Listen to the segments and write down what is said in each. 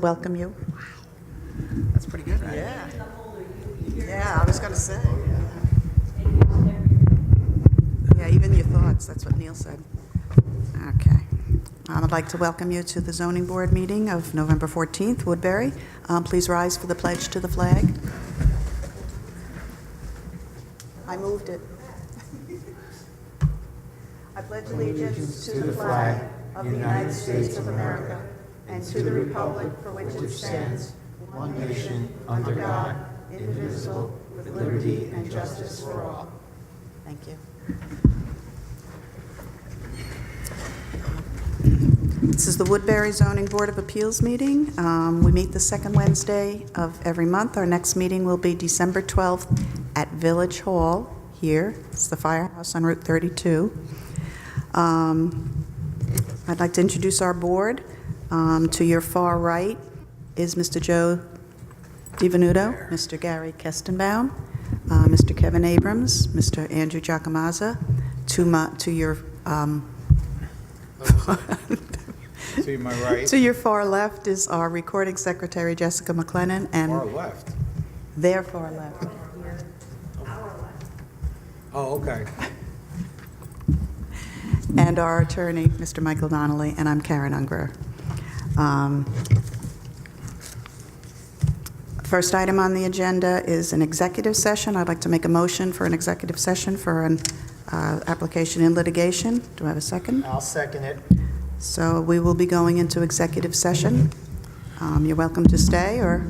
Welcome you. That's pretty good, right? Yeah. Yeah, I was going to say. Yeah, even your thoughts, that's what Neil said. Okay. I'd like to welcome you to the zoning board meeting of November 14th, Woodbury. Please rise for the pledge to the flag. I moved it. I pledge allegiance to the flag of the United States of America and to the republic for which it stands, one nation, under God, indivisible, with liberty and justice for all. Thank you. This is the Woodbury Zoning Board of Appeals meeting. We meet the second Wednesday of every month. Our next meeting will be December 12th at Village Hall here. It's the firehouse on Route 32. I'd like to introduce our board. To your far right is Mr. Joe DiVenuto, Mr. Gary Kestenbaum, Mr. Kevin Abrams, Mr. Andrew Giacomazza. To your To my right. to your far left is our recording secretary Jessica McLennan, and Far left. their far left. Oh, okay. And our attorney, Mr. Michael Donnelly, and I'm Karen Unger. First item on the agenda is an executive session. I'd like to make a motion for an executive session for an application in litigation. Do I have a second? I'll second it. So we will be going into executive session. You're welcome to stay or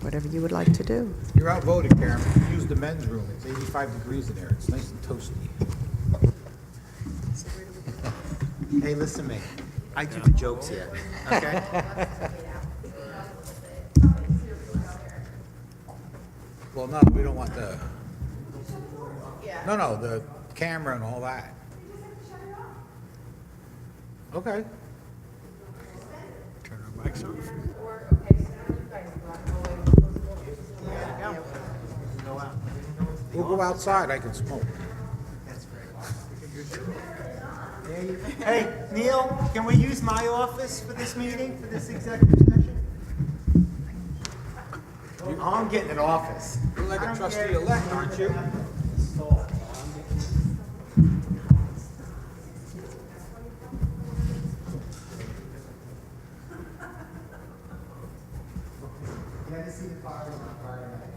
whatever you would like to do. You're outvoted, Karen. Use the men's room. It's 85 degrees in there. It's nice and toasty. Hey, listen to me. I do the jokes here, okay? Well, no, we don't want the... No, the camera and all that. Okay. Turn our mics off. We'll go outside. I can smoke. Hey, Neil, can we use my office for this meeting, for this executive session? Oh, I'm getting an office. You're like a trustee-elect, aren't you? Can I just see the fire on Friday night?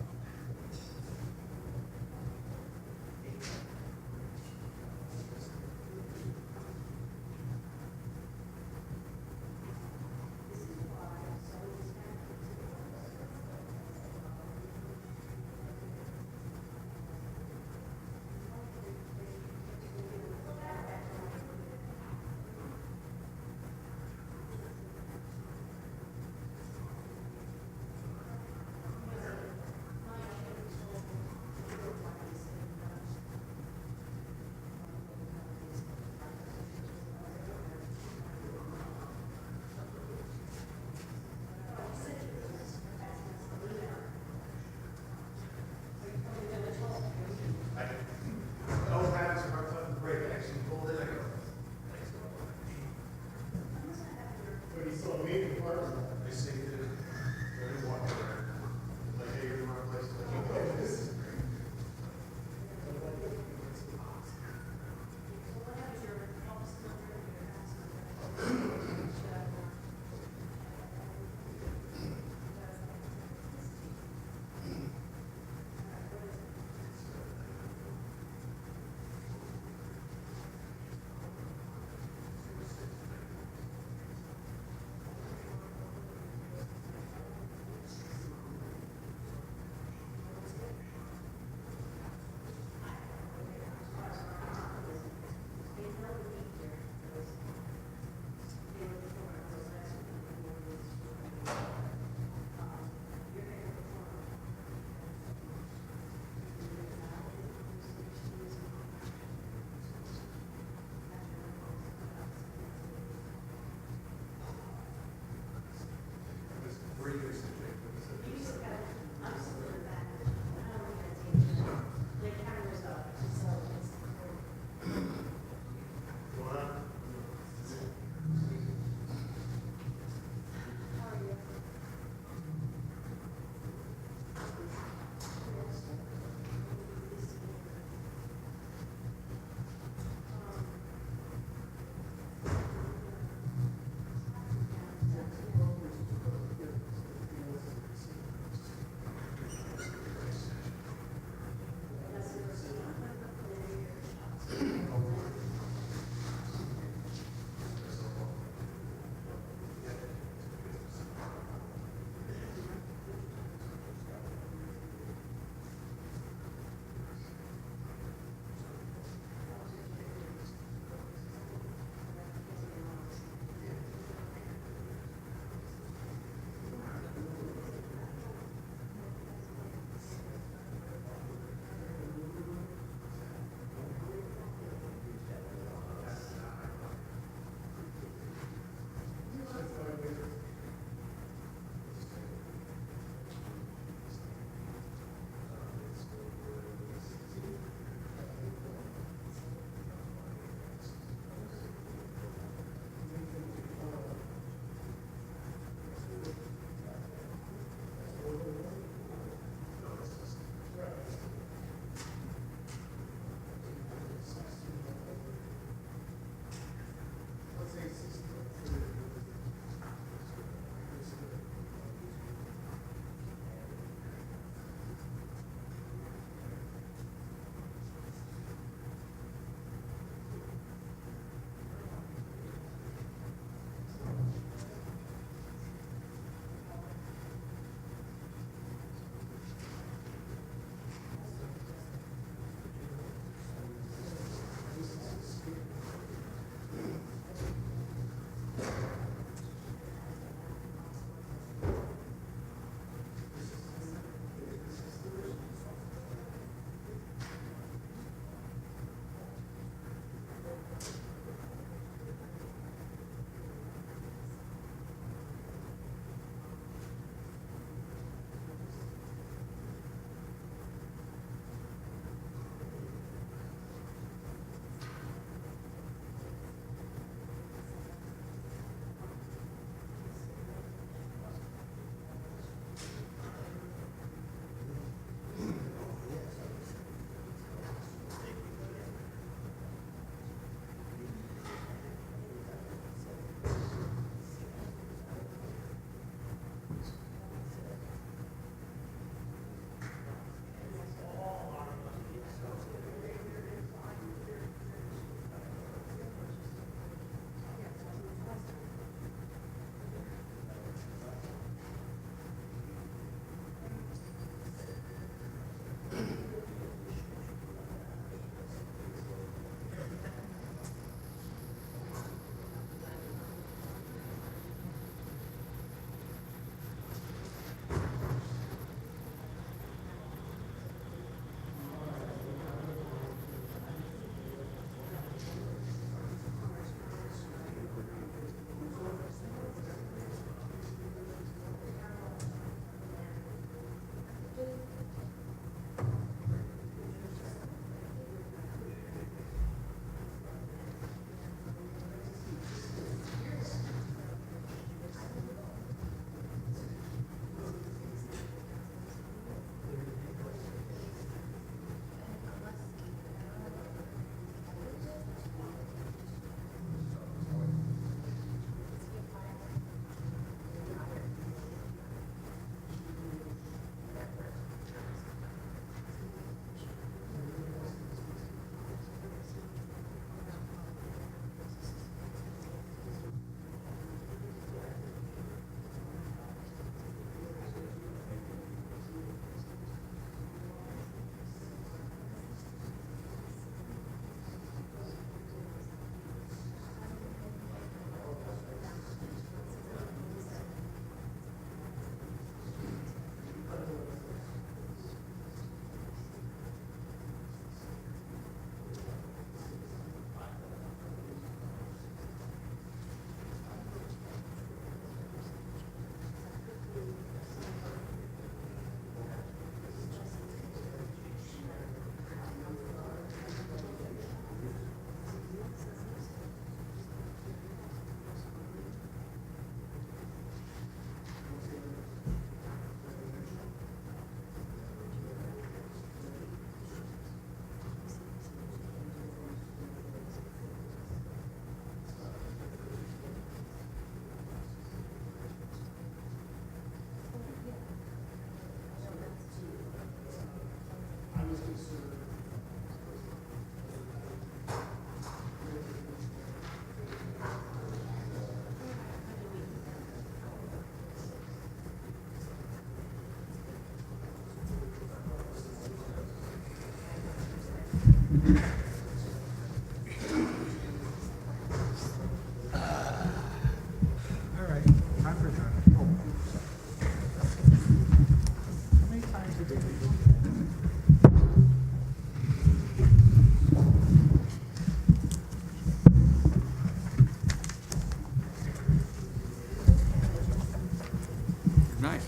Nice.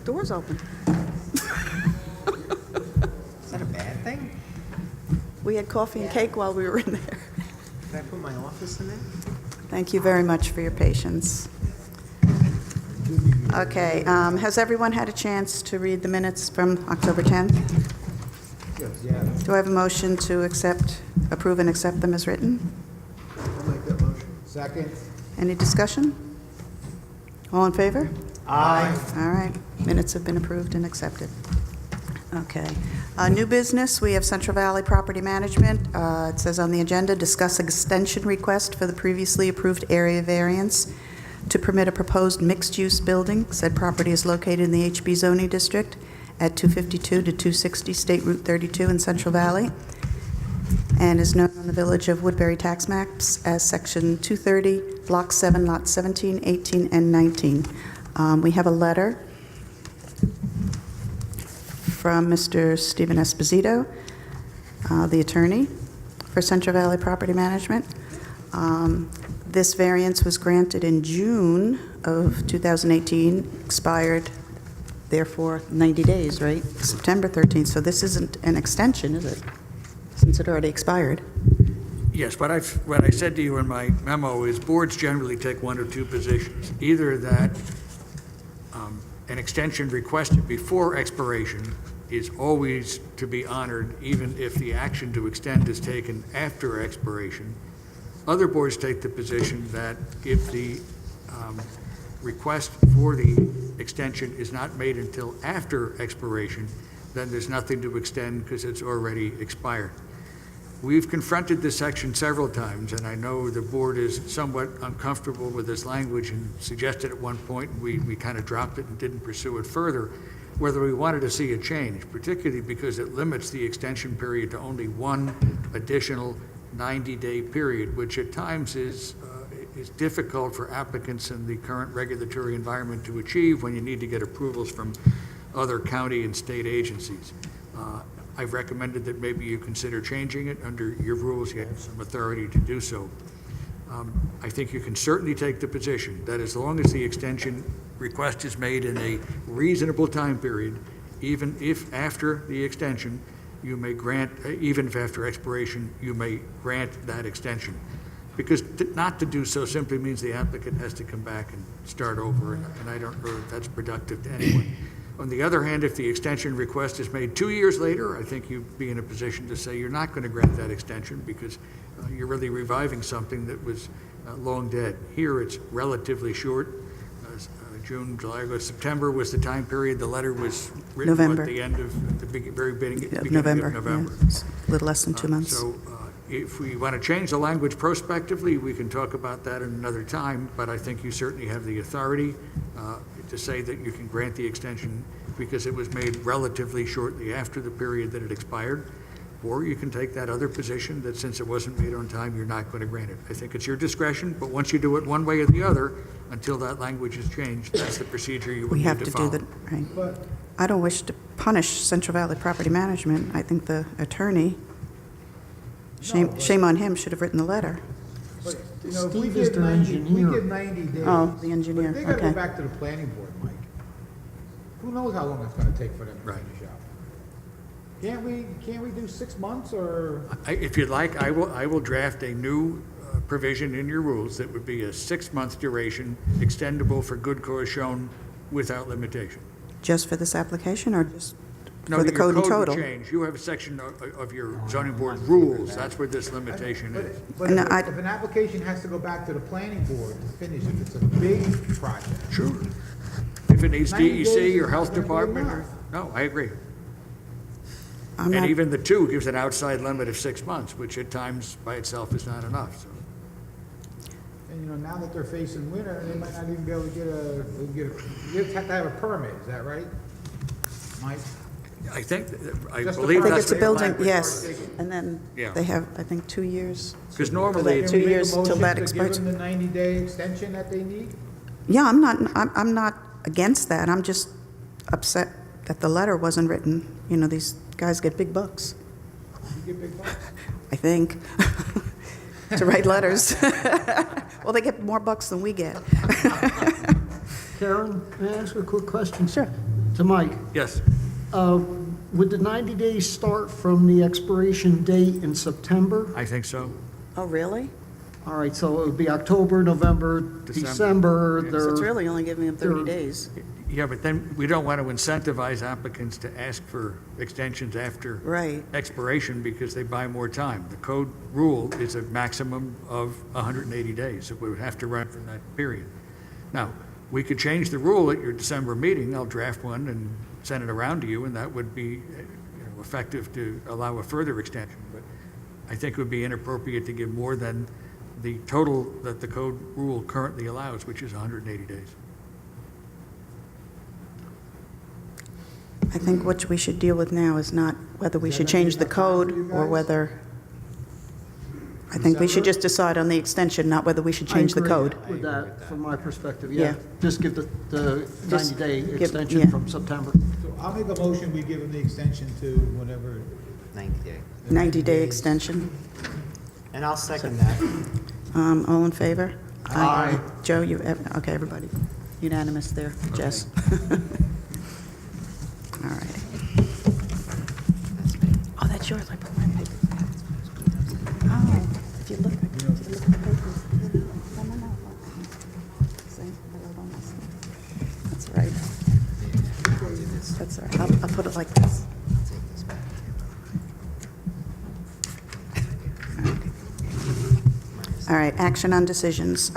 Doors open. Is that a bad thing? We had coffee and cake while we were in there. Did I put my office in there? Thank you very much for your patience. Okay, has everyone had a chance to read the minutes from October 10th? Yeah, Do I have a motion to approve and accept them as written? I'll make that motion. Second? Any discussion? All in favor? Aye. All right, minutes have been approved and accepted. Okay. New business, we have Central Valley Property Management. It says on the agenda, discuss extension request for the previously approved area variance to permit a proposed mixed-use building. Said property is located in the HB zoning district at 252 to 260 State Route 32 in Central Valley, and is known on the Village of Woodbury tax maps as Section 230, Block 7, Lots 17, 18, and 19. We have a letter from Mr. Stephen Esposito, the attorney for Central Valley Property Management. This variance was granted in June of 2018, expired therefore 90 days, right? September 13th, so this isn't an extension, is it? Since it already expired. Yes, what I said to you in my memo is boards generally take one or two positions. Either that an extension requested before expiration is always to be honored, even if the action to extend is taken after expiration. Other boards take the position that if the request for the extension is not made until after expiration, then there's nothing to extend because it's already expired. We've confronted this section several times, and I know the board is somewhat uncomfortable with this language and suggested at one point, we kind of dropped it and didn't pursue it further, whether we wanted to see a change, particularly because it limits the extension period to only one additional 90-day period, which at times is difficult for applicants in the current regulatory environment to achieve when you need to get approvals from other county and state agencies. I've recommended that maybe you consider changing it. Under your rules, you have some authority to do so. I think you can certainly take the position that as long as the extension request is made in a reasonable time period, even if after the extension, you may grant, even if after expiration, you may grant that extension. Because not to do so simply means the applicant has to come back and start over, and I don't know if that's productive to anyone. On the other hand, if the extension request is made 2 years later, I think you'd be in a position to say you're not going to grant that extension because you're really reviving something that was long dead. Here, it's relatively short. June, July, August, September was the time period. The letter was written at the end of the very beginning of November. Yeah, it's a little less than 2 months. So if we want to change the language prospectively, we can talk about that at another time, but I think you certainly have the authority to say that you can grant the extension because it was made relatively shortly after the period that it expired, or you can take that other position that since it wasn't made on time, you're not going to grant it. I think it's your discretion, but once you do it one way or the other, until that language is changed, that's the procedure you would We need have to to follow. do that, right. I don't wish to punish Central Valley Property Management. I think the attorney, shame on him, should have written the letter. But, you know, if we Steve is give their 90, engineer. we give 90 days. Oh, the engineer, But they gotta okay. go back to the planning board, Mike. Who knows how long it's gonna take for them to Right. finish up? Can't we do 6 months or? If you'd like, I will draft a new provision in your rules that would be a 6-month duration, extendable for good cause shown without limitation. Just for this application or just No, for the your code in would total? change. You have a section of your zoning board rules. That's where this limitation is. But No, if an application has to go back to the planning board to finish, if it's a big project. Sure. If it needs 90 days DEC or is health gonna be department, enough. no, I agree. I'm And not, even the 2 gives an outside limit of 6 months, which at times by itself is not enough, so. And, you know, now that they're facing winter, they might not even be able to you have to have a permit, is that right? Mike? I think, I Just the believe I think that's it's a what building, language- yes. And then Yeah. they have, I think, 2 years. Because normally, Two Can we make a years till motion that to expires. give them the 90-day extension that they need? Yeah, I'm not against that. I'm just upset that the letter wasn't written. You know, these guys get big bucks, You get big bucks? I think, to write letters. Well, they get more bucks than we get. Karen, may I ask a quick question? Sure. To Mike. Yes. Would the 90 days start from the expiration date in September? I think so. Oh, really? All right, so it would be October, November, December. December. So it's really only giving them 30 They're- days. Yeah, but then we don't want to incentivize applicants to ask for extensions after Right. expiration because they buy more time. The code rule is a maximum of 180 days. It would have to run from that period. Now, we could change the rule at your December meeting. I'll draft one and send it around to you, and that would be effective to allow a further extension. But I think it would be inappropriate to give more than the total that the code rule currently allows, which is 180 days. I think what we should deal with now is not whether we should change the code or whether, I think we should just decide on the extension, not whether we should change the code. With that, from my perspective, Yeah. yeah. Just give the Just 90-day give- extension yeah. from September. So I'll make a motion, we give them the extension to whatever. 90-day. 90-day extension. And I'll second that. All in favor? Aye. Joe, okay, everybody. Unanimous there. Jess? All right. Oh, that's yours. I put my paper. Oh, if you look at the paper. No. See, I wrote on this. That's right. That's all right. I'll put it like this. All right, action on decisions.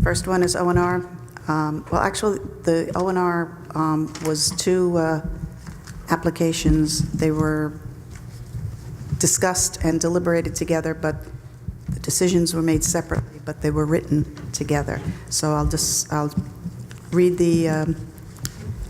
First one is O&R. Well, actually, the O&R was two applications. They were discussed and deliberated together, but the decisions were made separately, but they were written together. So I'll read the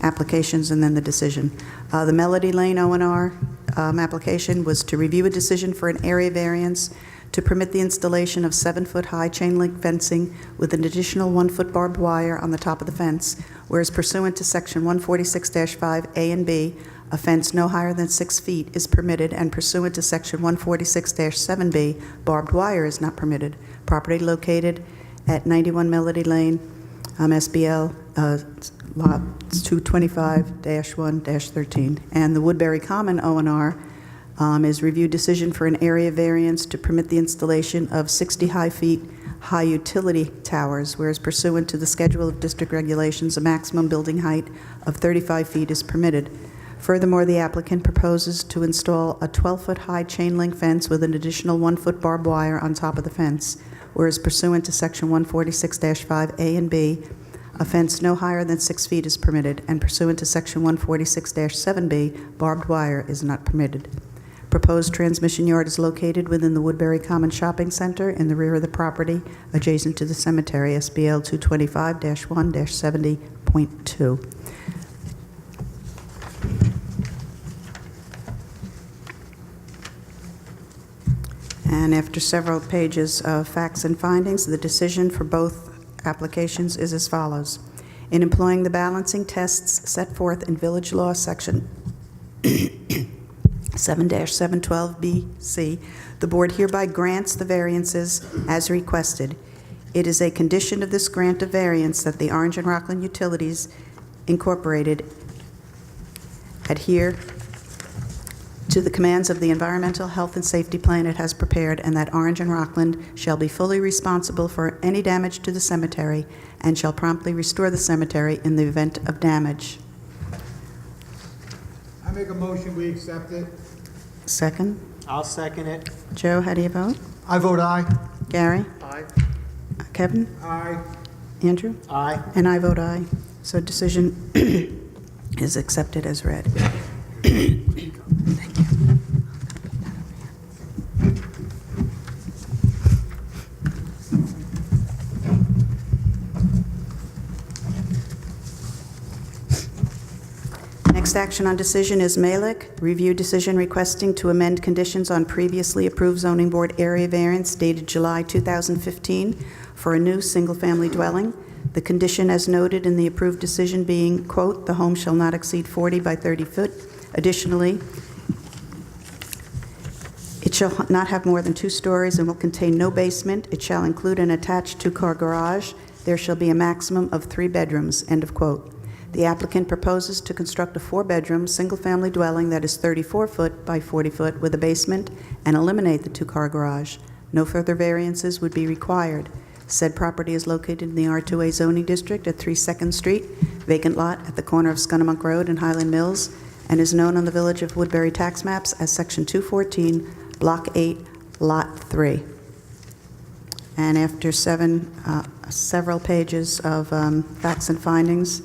applications and then the decision. The Melody Lane O&R application was to review a decision for an area variance to permit the installation of 7-foot-high chain-link fencing with an additional 1-foot barbed wire on the top of the fence, whereas pursuant to Section 146-5A and B, a fence no higher than 6 feet is permitted, and pursuant to Section 146-7B, barbed wire is not permitted. Property located at 91 Melody Lane, SBL, Lot 225-1-13. And the Woodbury Common O&R is review decision for an area variance to permit the installation of 60 high utility towers, whereas pursuant to the schedule of district regulations, a maximum building height of 35 feet is permitted. Furthermore, the applicant proposes to install a 12-foot high chain link fence with an additional 1-foot barbed wire on top of the fence, whereas pursuant to Section 146-5A and B, a fence no higher than 6 feet is permitted, and pursuant to Section 146-7B, barbed wire is not permitted. Proposed transmission yard is located within the Woodbury Common Shopping Center in the rear of the property, adjacent to the cemetery, SBL 225-1-70.2. And after several pages of facts and findings, the decision for both applications is as follows. In employing the balancing tests set forth in Village Law, Section 7-712BC, the Board hereby grants the variances as requested. It is a condition of this grant of variance that the Orange and Rockland Utilities Incorporated adhere to the commands of the Environmental Health and Safety Plan it has prepared, and that Orange and Rockland shall be fully responsible for any damage to the cemetery and shall promptly restore the cemetery in the event of damage. I make a motion, we accept it. Second. I'll second it. Joe, how do you vote? I vote aye. Gary? Aye. Kevin? Aye. Andrew? Aye. And I vote aye. So decision is accepted as read. Thank you. Next action on decision is Malik. Review decision requesting to amend conditions on previously approved zoning board area variance dated July 2015 for a new single-family dwelling. The condition as noted in the approved decision being, quote, "The home shall not exceed 40 by 30 foot. Additionally, it shall not have more than 2 stories and will contain no basement. It shall include an attached 2-car garage There shall be a maximum of 3 bedrooms, end of quote. The applicant proposes to construct a 4-bedroom, single-family dwelling that is 34 foot by 40 foot with a basement and eliminate the 2-car garage. No further variances would be required. Said property is located in the R2A zoning district at 3 2nd Street, vacant lot at the corner of Scunnamunk Road and Highland Mills, and is known on the Village of Woodbury tax maps as Section 214, Block 8, Lot 3. And after several pages of facts and findings,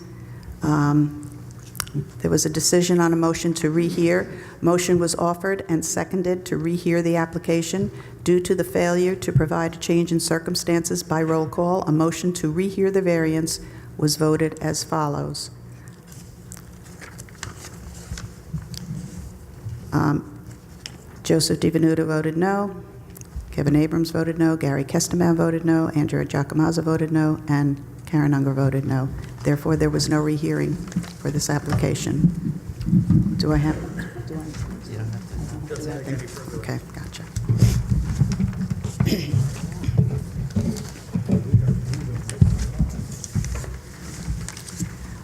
there was a decision on a motion to rehear. Motion was offered and seconded to rehear the application due to the failure to provide a change in circumstances by roll call. A motion to rehear the variance was voted as follows. Joseph DiVenuto voted no. Kevin Abrams voted no. Gary Kestenbaum voted no. Andrea Giacomazzo voted no. And Karen Unger voted no. Therefore, there was no rehearing for this application. Do I have? You don't have to. Okay, gotcha.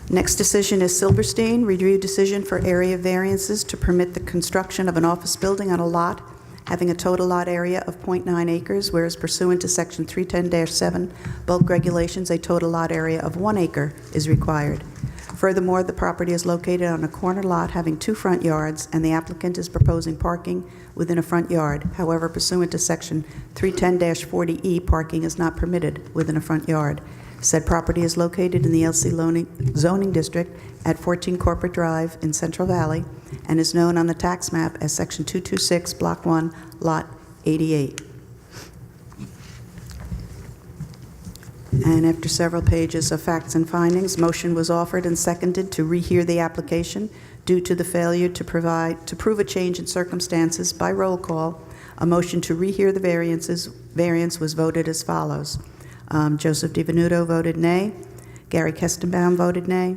Next decision is Silberstein, review decision for area variances to permit the construction of an office building on a lot having a total lot area of 0.9 acres, whereas pursuant to Section 310-7 bulk regulations, a total lot area of 1 acre is required. Furthermore, the property is located on a corner lot having 2 front yards, and the applicant is proposing parking within a front yard. However, pursuant to Section 310-40E, parking is not permitted within a front yard. Said property is located in the LC zoning district at 14 Corporate Drive in Central Valley and is known on the tax map as Section 226, Block 1, Lot 88. And after several pages of facts and findings, motion was offered and seconded to rehear the application due to the failure to prove a change in circumstances by roll call. A motion to rehear the variance was voted as follows. Joseph DiVenuto voted nay. Gary Kestenbaum voted nay.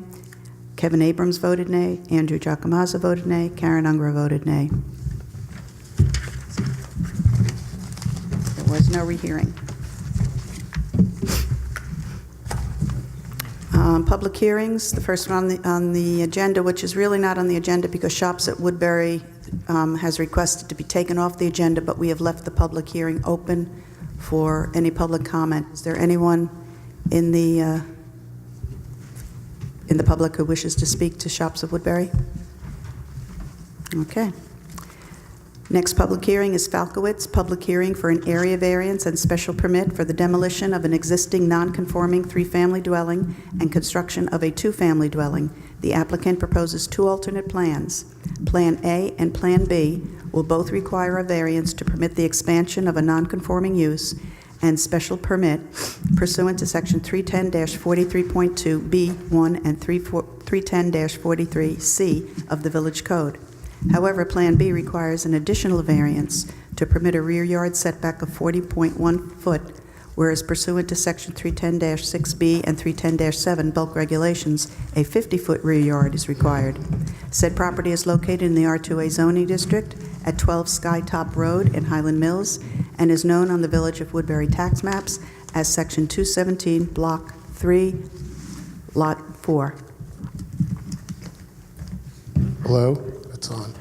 Kevin Abrams voted nay. Andrew Giacomazzo voted nay. Karen Unger voted nay. There was no rehearing. Public hearings, the first one on the agenda, which is really not on the agenda because Shops at Woodbury has requested to be taken off the agenda, but we have left the public hearing open for any public comment. Is there anyone in the public who wishes to speak to Shops of Woodbury? Okay. Next public hearing is Falkowitz, public hearing for an area variance and special permit for the demolition of an existing non-conforming 3-family dwelling and construction of a 2-family dwelling. The applicant proposes 2 alternate plans. Plan A and Plan B will both require a variance to permit the expansion of a non-conforming use and special permit pursuant to Section 310-43.2B1 and 310-43C of the Village Code. However, Plan B requires an additional variance to permit a rear yard setback of 40.1 foot, whereas pursuant to Section 310-6B and 310-7 bulk regulations, a 50-foot rear yard is required. Said property is located in the R2A zoning district at 12 Skytop Road in Highland Mills and is known on the Village of Woodbury tax maps as Section 217, Block 3, Lot 4. Hello, that's on.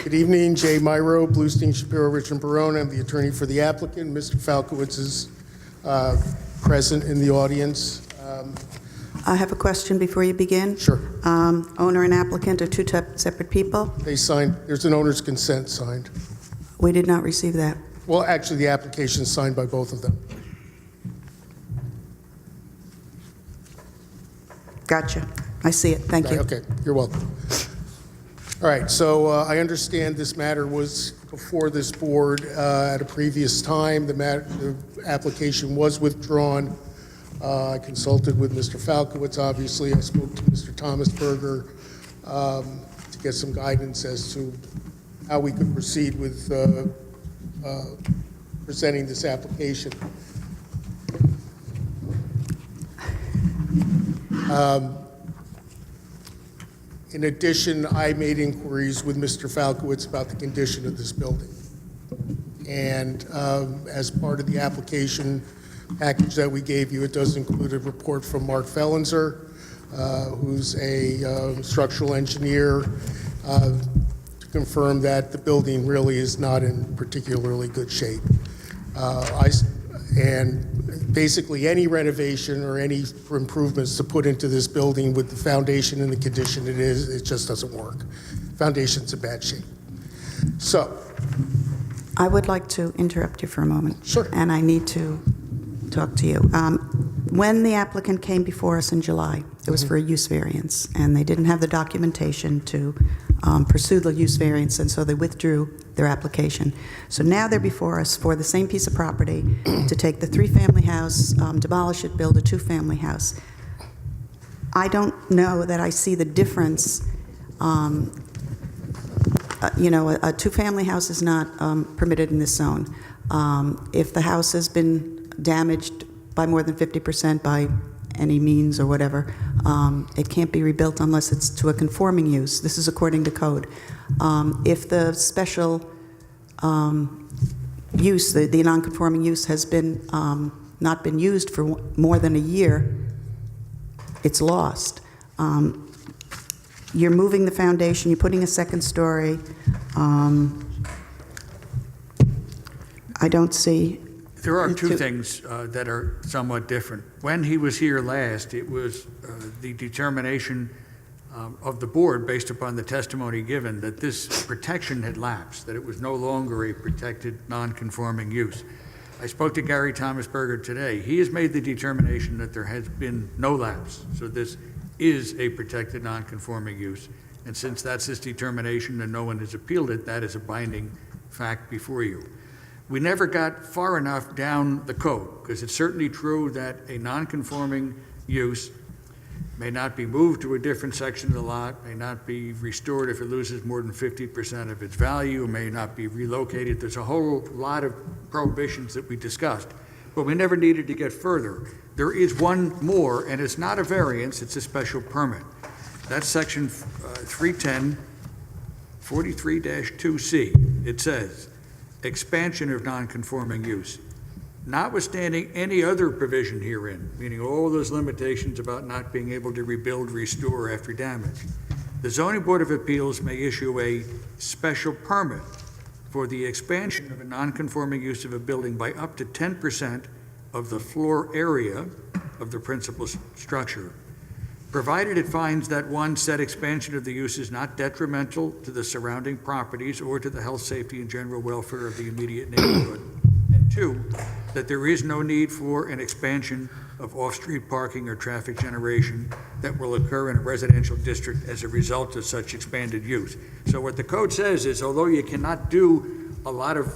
Good evening, Jay Myro, Bluestein, Shapiro, Richard Barone. I'm the attorney for the applicant. Mr. Falkowitz is present in the audience. I have a question before you begin. Sure. Owner and applicant are 2 separate people. They signed, there's an owner's consent signed. We did not receive that. Well, actually, the application is signed by both of them. Gotcha. I see it. Thank you. Okay, you're welcome. All right, so I understand this matter was before this board at a previous time. The application was withdrawn. I consulted with Mr. Falkowitz, obviously. I spoke to Mr. Thomas Berger to get some guidance as to how we could proceed with presenting this application. In addition, I made inquiries with Mr. Falkowitz about the condition of this building. And as part of the application, package that we gave you, it does include a report from Mark Fellenzer, who's a structural engineer, to confirm that the building really is not in particularly good shape. And basically, any renovation or any improvements to put into this building with the foundation in the condition it is, it just doesn't work. Foundation's in bad shape. So, I would like to interrupt you for a moment. Sure. And I need to talk to you. When the applicant came before us in July, it was for a use variance, and they didn't have the documentation to pursue the use variance, and so they withdrew their application. So now they're before us for the same piece of property to take the three-family house, demolish it, build a two-family house. I don't know that I see the difference. A two-family house is not permitted in this zone. If the house has been damaged by more than 50% by any means or whatever, it can't be rebuilt unless it's to a conforming use. This is according to code. If the special use, the non-conforming use has been not been used for more than a year, it's lost. You're moving the foundation, you're putting a second story. I don't see. There are two things that are somewhat different. When he was here last, it was the determination of the board, based upon the testimony given, that this protection had lapsed, that it was no longer a protected non-conforming use. I spoke to Gary Thomasberger today. He has made the determination that there has been no lapse, so this is a protected non-conforming use. And since that's his determination and no one has appealed it, that is a binding fact before you. We never got far enough down the code, because it's certainly true that a non-conforming use may not be moved to a different section of the lot, may not be restored if it loses more than 50% of its value, may not be relocated. There's a whole lot of prohibitions that we discussed, but we never needed to get further. There is one more, and it's not a variance, it's a special permit. That's section 310, 43-2C. It says, expansion of non-conforming use, notwithstanding any other provision herein, meaning all those limitations about not being able to rebuild, restore after damage. The Zoning Board of Appeals may issue a special permit for the expansion of a non-conforming use of a building by up to 10% of the floor area of the principal structure, provided it finds that one, said expansion of the use is not detrimental to the surrounding properties or to the health, safety, and general welfare of the immediate neighborhood, and two, that there is no need for an expansion of off-street parking or traffic generation that will occur in a residential district as a result of such expanded use. So what the code says is, although you cannot do a lot of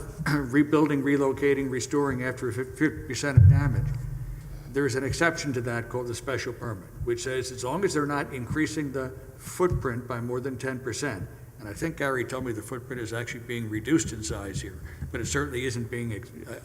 rebuilding, relocating, restoring after 50% of damage, there's an exception to that called the special permit, which says as long as they're not increasing the footprint by more than 10%, and I think Gary told me the footprint is actually being reduced in size here, but it certainly isn't being,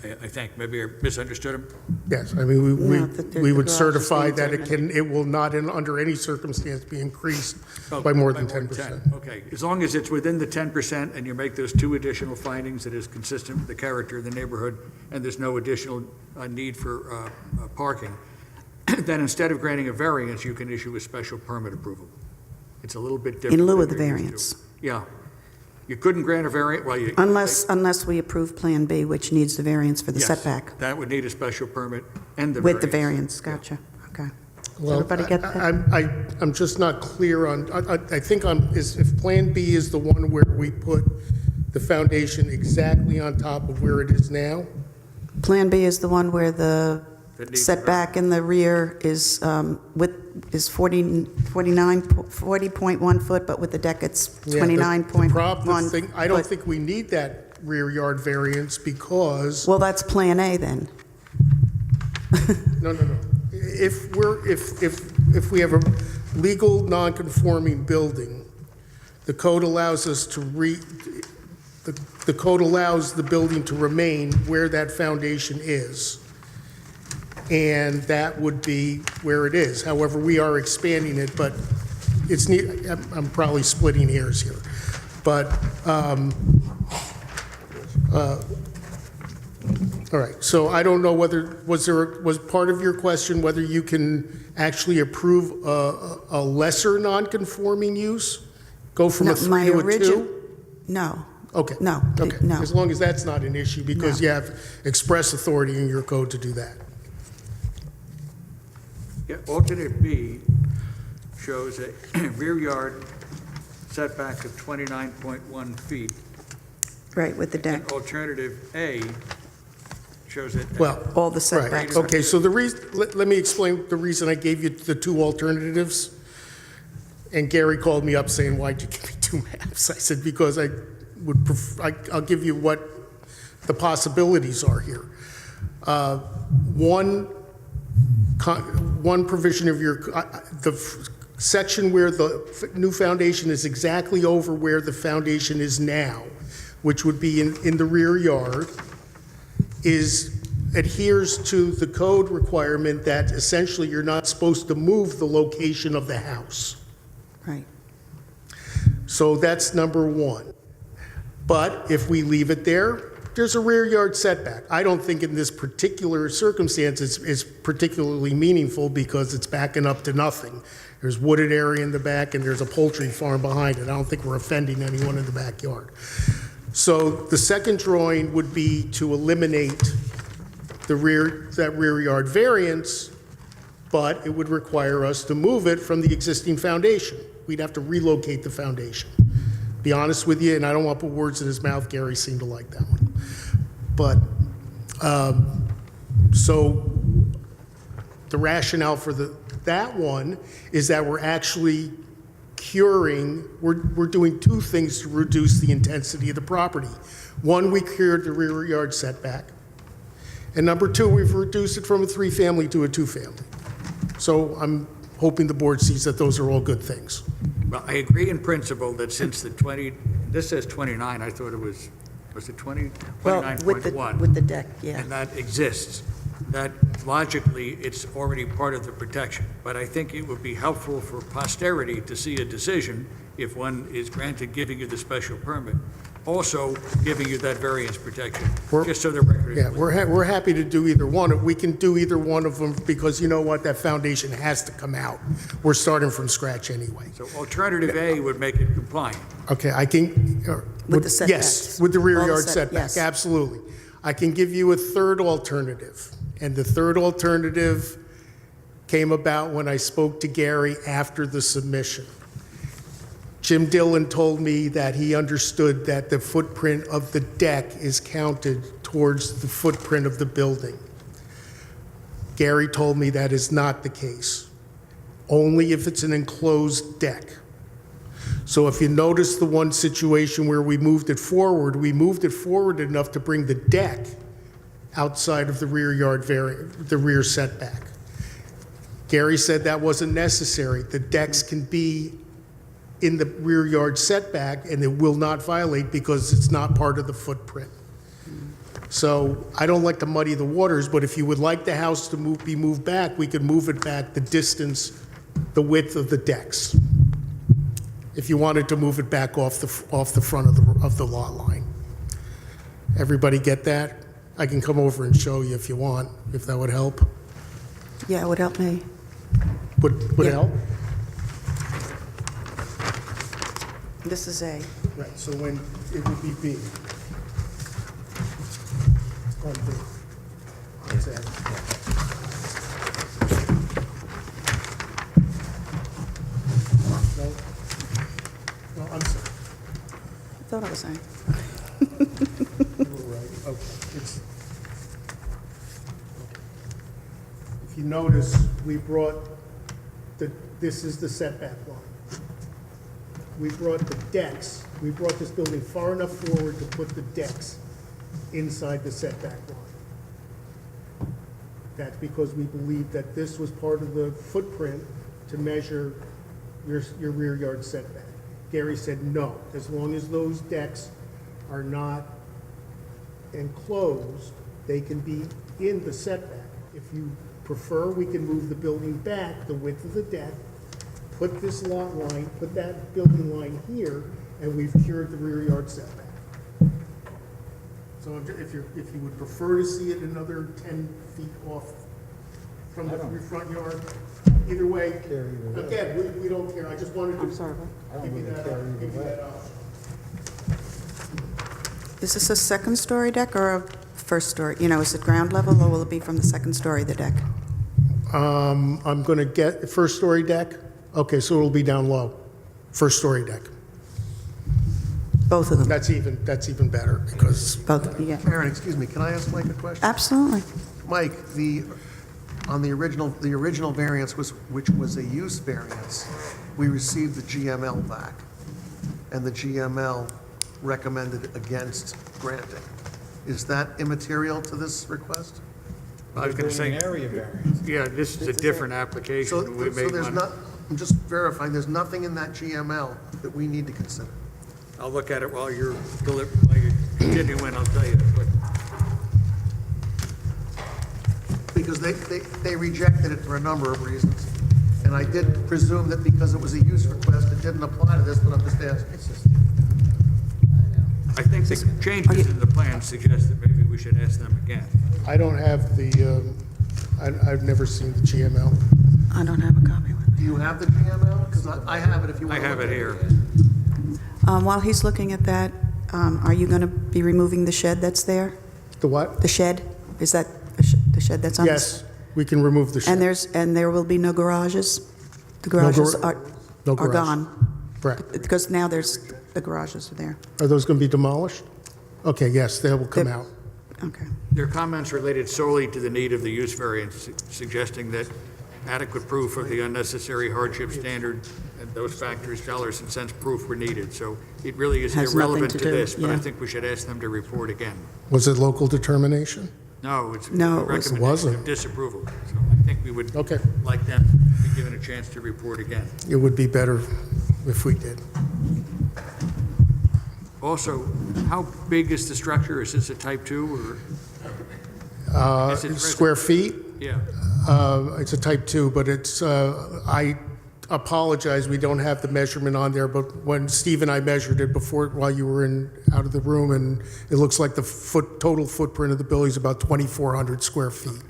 I think, maybe I misunderstood him. yes, I mean, No, that we the would garage is certify that maintained. it will not, under any circumstance, be increased Oh, by more than 10%. Okay, as long as it's within the 10% and you make those two additional findings that is consistent with the character of the neighborhood and there's no additional need for parking, then instead of granting a variance, you can issue a special permit approval. It's a little bit different. In lieu than of the you're used variance. to. Yeah. You couldn't grant a variance, well, you. Unless we approve Plan B, which needs the variance for the Yes, setback. that would need a special permit and the variance. With the variance, gotcha, okay. Does Well, everybody get that? I'm just not clear on, I think if Plan B is the one where we put the foundation exactly on top of where it is now, Plan B is the one where the That needs setback in the rear is 40.1 foot, but with the deck it's yeah, 29.1 thing, I don't foot. think we need that rear yard variance because, Well, that's Plan A then. no. If we have a legal non-conforming building, the code allows us to the code allows the building to remain where that foundation is. And that would be where it is. However, we are expanding it, but it's I'm probably splitting hairs here. But All right, so I don't know whether, was part of your question whether you can actually approve a lesser non-conforming use? Go from a No, 3 my to a origin- 2? No. Okay. No, Okay, no. as long as that's not an issue, because No. you have express authority in your code to do that. Yeah, alternate B shows a rear yard setback of 29.1 feet. Right, with the deck, Alternative A shows it. Well, all the right, setbacks. okay, so the reason, let me explain the reason I gave you the 2 alternatives. And Gary called me up saying, why'd you give me 2 maps? I said, because I would, I'll give you what the possibilities are here. One provision of your, section where the new foundation is exactly over where the foundation is now, which would be in the rear yard, adheres to the code requirement that essentially you're not supposed to move the location of the house. Right. So that's number 1. But if we leave it there, there's a rear yard setback. I don't think in this particular circumstance it's particularly meaningful because it's backing up to nothing. There's wooded area in the back and there's a poultry farm behind it. I don't think we're offending anyone in the backyard. So the second drawing would be to eliminate that rear yard variance, but it would require us to move it from the existing foundation. We'd have to relocate the foundation. Be honest with you, and I don't want to put words in his mouth, Gary seemed to like that one. But, so the rationale for that one is that we're actually we're doing 2 things to reduce the intensity of the property. One, we cured the rear yard setback. And number 2, we've reduced it from a 3-family to a 2-family. So I'm hoping the board sees that those are all good things. Well, I agree in principle that since the 20, this says 29, I thought it was it 20? Well, 29.1? with the deck, yeah. And that exists. That logically, it's already part of the protection. But I think it would be helpful for posterity to see a decision, if one is granted giving you the special permit, also giving you that variance protection, just so the record is Yeah, clear. we're happy to do either one. We can do either one of them because you know what? That foundation has to come out. We're starting from scratch anyway. So alternative A would make it compliant. Okay, I can. With the setbacks. Yes, with the rear All the yard set- setback, yes. absolutely. I can give you a third alternative. And the third alternative came about when I spoke to Gary after the submission. Jim Dillon told me that he understood that the footprint of the deck is counted towards the footprint of the building. Gary told me that is not the case, only if it's an enclosed deck. So if you notice the one situation where we moved it forward enough to bring the deck outside of the rear yard the rear setback. Gary said that wasn't necessary. The decks can be in the rear yard setback and it will not violate because it's not part of the footprint. So I don't like to muddy the waters, but if you would like the house to be moved back, we could move it back the distance, the width of the decks. If you wanted to move it back off the front of the lot line. Everybody get that? I can come over and show you if you want, if that would help. Yeah, it would help me. Would it Yeah. help? This is A. Right, so when, it would be B. On B. That's it. No? No, I'm sorry. I thought I was saying. You were right, okay. If you notice, we brought this is the setback line. We brought the decks, we brought this building far enough forward to put the decks inside the setback line. That's because we believed that this was part of the footprint to measure your rear yard setback. Gary said no, as long as those decks are not enclosed, they can be in the setback. If you prefer, we can move the building back the width of the deck, put this lot line, put that building line here, and we've cured the rear yard setback. So if you would prefer to see it another 10 feet off from your front yard, either way, Care either way. again, we don't care, I just wanted I'm to sorry, what? give you that, give you that option. Is this a second-story deck or a first story? You know, is it ground level, or will it be from the second story of the deck? I'm going to get first-story deck. Okay, so it'll be down low, first-story deck. Both of them? That's even better, because Both, yeah. Karen, excuse me, can I ask Mike a question? Absolutely. Mike, on the original variance, which was a use variance, we received the GML back, and the GML recommended against granting. Is that immaterial to this request? I was going to Doing an say, area variance. yeah, this is a different So application. We may there's want- not, I'm just verifying, there's nothing in that GML that we need to consider? I'll look at it while you're continuing, I'll tell you. But Because they rejected it for a number of reasons. And I did presume that because it was a use request, it didn't apply to this, but I'm just asking. I think the changes in the plan suggest that maybe we should ask them again. I don't have the, I've never seen the GML. I don't have a copy with me. Do you have the GML? Because I have it if you I want to have look it at here. While he's looking at that, are you going to be removing the shed that's there? The what? The shed? Is that the shed that's on? Yes, we can remove the And shed. there will be no garages? The garages No are garage. gone? Correct. Because now the garages are there. Are those going to be demolished? Okay, yes, they will come They're- out. Okay. Their comments related solely to the need of the use variance, suggesting that adequate proof of the unnecessary hardship standard and those factors, dollars and cents proof were needed. So it really is Has nothing irrelevant to to do, this, but I yeah. think we should ask them to report again. Was it local determination? No, it's a No, it wasn't. recommendation Wasn't. of disapproval. So I think we would Okay. like them to be given a chance to report again. It would be better if we did. Also, how big is the structure? Is this a type 2 or? Is it Square feet? Yeah. It's a type 2, but it's, I apologize, we don't have the measurement on there, but when Steve and I measured it before, while you were out of the room, and it looks like the total footprint of the building is about 2,400 square feet.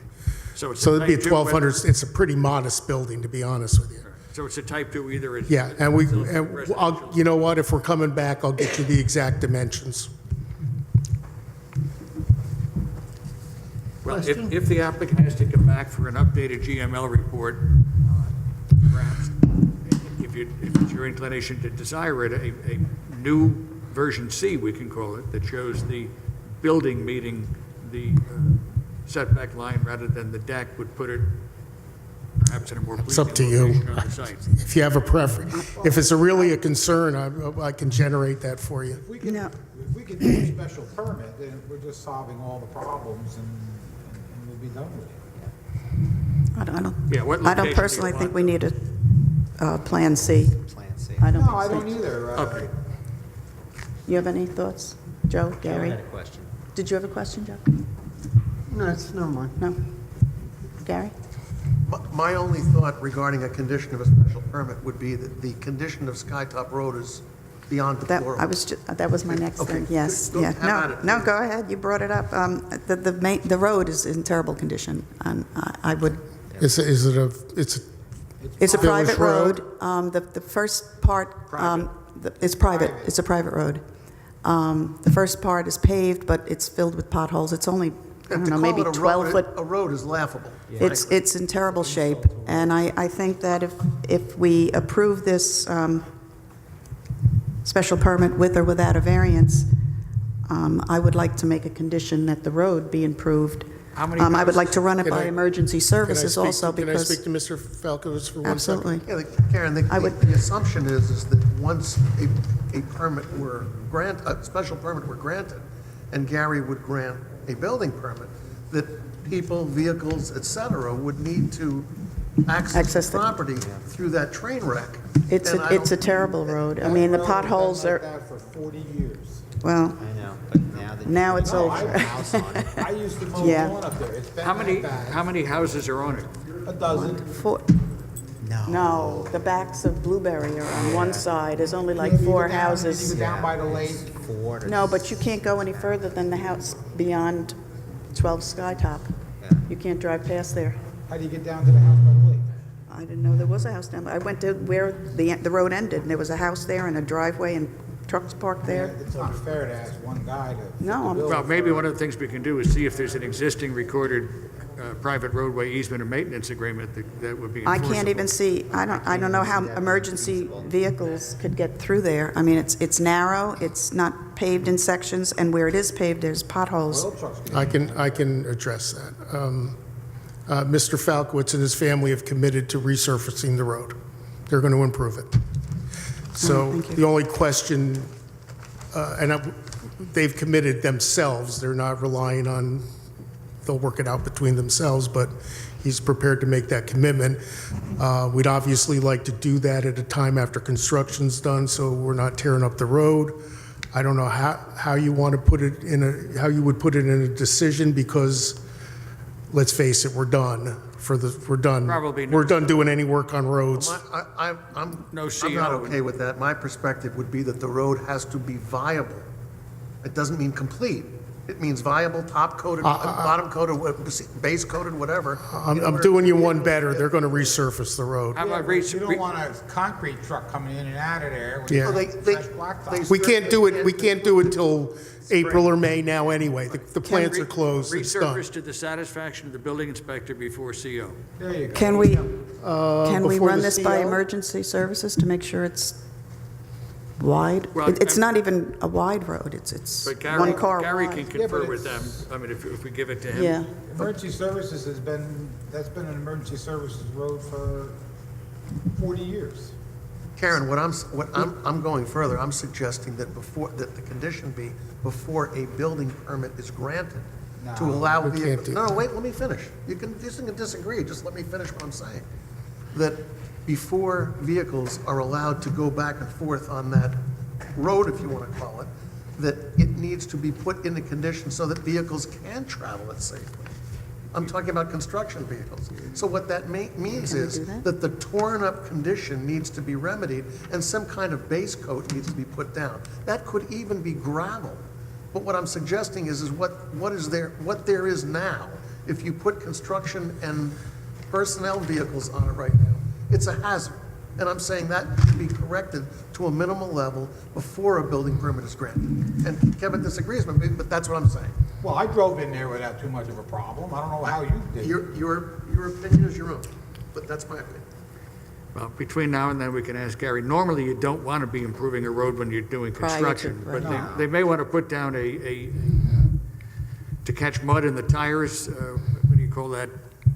So it's So it'd be a type 2, 1,200, it's a pretty modest building, to be honest with you. So it's a type 2 either as. Yeah, and residential. you know what, if we're coming back, I'll get you the exact dimensions. Well, if the applicant has to come back for an updated GML report, perhaps, if it's your inclination to desire it, a new version C, we can call it, that shows the building meeting the setback line rather than the deck would put it perhaps in a more It's up pleasing to you. location on the site. If you have a preference, if it's really a concern, I can generate that for you. If we can, No. if we can do a special permit, then we're just solving all the problems and we'll be done with it. I don't Yeah, what I don't location do you personally think want? we need a Plan C. Plan C. I don't No, I think don't so. either. Okay. You have any thoughts? Joe, Joe Gary? had a question. Did you have a question, Joe? No, never mind. No? Gary? My only thought regarding a condition of a special permit would be that the condition of Skytop Road is beyond That deplorable. that was my next Okay, thing, yes, go- yeah. have at it. No, go ahead, you brought it up. The road is in terrible condition, and I would, It's it's a Village private road. The first part, it's private, it's a private road. The first part is paved, but it's filled with potholes. It's only, I don't To know, call maybe it a 12 road- foot. A road is laughable. It's in terrible shape, and I think that if we approve this special permit with or without a variance, I would like to make a condition that the road be improved. How many I would like houses- to run it Can by I- emergency services also, Can I because, speak to Mr. Falcones for 1 second? absolutely. Yeah, Karen, I would- the assumption is that once a permit were a special permit were granted, and Gary would grant a building permit, that people, vehicles, et cetera, would need to access Access the the- property through that train wreck. It's And I a don't- terrible road. I mean, the That road has been potholes like are, that for 40 years. well, I know, but now that. Now it's No, over. I- Put a house on it. I used to mow Yeah. lawn up there. It's been How many that bad. houses are on it? A dozen. No, the backs of Blueberry are on one side. There's only like You go 4 down- You houses. go down by the lake. No, but you can't go any further than the house beyond 12 Skytop. You can't drive past there. How do you get down to the house by the lake? I didn't know there was a house down there. I went to where the road ended, and there was a house there and a driveway and trucks parked there. It's not fair to ask one guy to. No, I'm- Well, maybe one of the things we can do is see if there's an existing recorded private roadway easement or maintenance agreement that would be I enforceable. can't even see, I don't know how emergency vehicles could get through there. I mean, it's narrow, it's not paved in sections, and where it is paved, there's potholes. Oil trucks can- I can address that. Mr. Falkowitz and his family have committed to resurfacing the road. They're going to improve it. So thank you. the only question, they've committed themselves, they're not relying on, they'll work it out between themselves, but he's prepared to make that commitment. We'd obviously like to do that at a time after construction's done, so we're not tearing up the road. I don't know how you want to put it how you would put it in a decision, because let's face it, we're done. Probably no. We're done doing any work on roads. I'm No not CO. okay with that. My perspective would be that the road has to be viable. It doesn't mean complete. It means viable, top-coated, bottom-coated, base-coated, whatever. I'm doing you one better. They're going to resurface the road. How about You don't want a concrete truck coming in and out of there. when you Yeah. Well, put they- fresh blacktop. We can't do it, till April or May now anyway. The plants are closed, it's done. Resurface to the satisfaction of the building inspector before CO. There you go. Can we before run the this by CO? emergency services to make sure it's wide? Well, It's not even a wide road, it's But one car Gary can wide. confer but with them, I mean, if we give it to him. Yeah, Emergency services that's been an emergency services road for 40 years. Karen, I'm going further. I'm suggesting that that the condition be before a building permit is granted to No, allow we can't vehicles. do No, wait, let me finish. You can disagree, just let me finish what I'm saying. That before vehicles are allowed to go back and forth on that road, if you want to call it, that it needs to be put in a condition so that vehicles can travel it safely. I'm talking about construction vehicles. So what that means Can we is do that? that the torn-up condition needs to be remedied, and some kind of base coat needs to be put down. That could even be gravel. But what I'm suggesting is what there is now. If you put construction and personnel vehicles on it right now, it's a hazard. And I'm saying that should be corrected to a minimal level before a building permit is granted. And Kevin disagrees with me, but that's what I'm saying. Well, I drove in there without too much of a problem. I don't know how you did. Your opinion is your own, but that's my opinion. Well, between now and then, we can ask Gary. Normally, you don't want to be improving a road when you're doing Prior to, construction, but right. they may want to put down to catch mud in the tires, what do you call that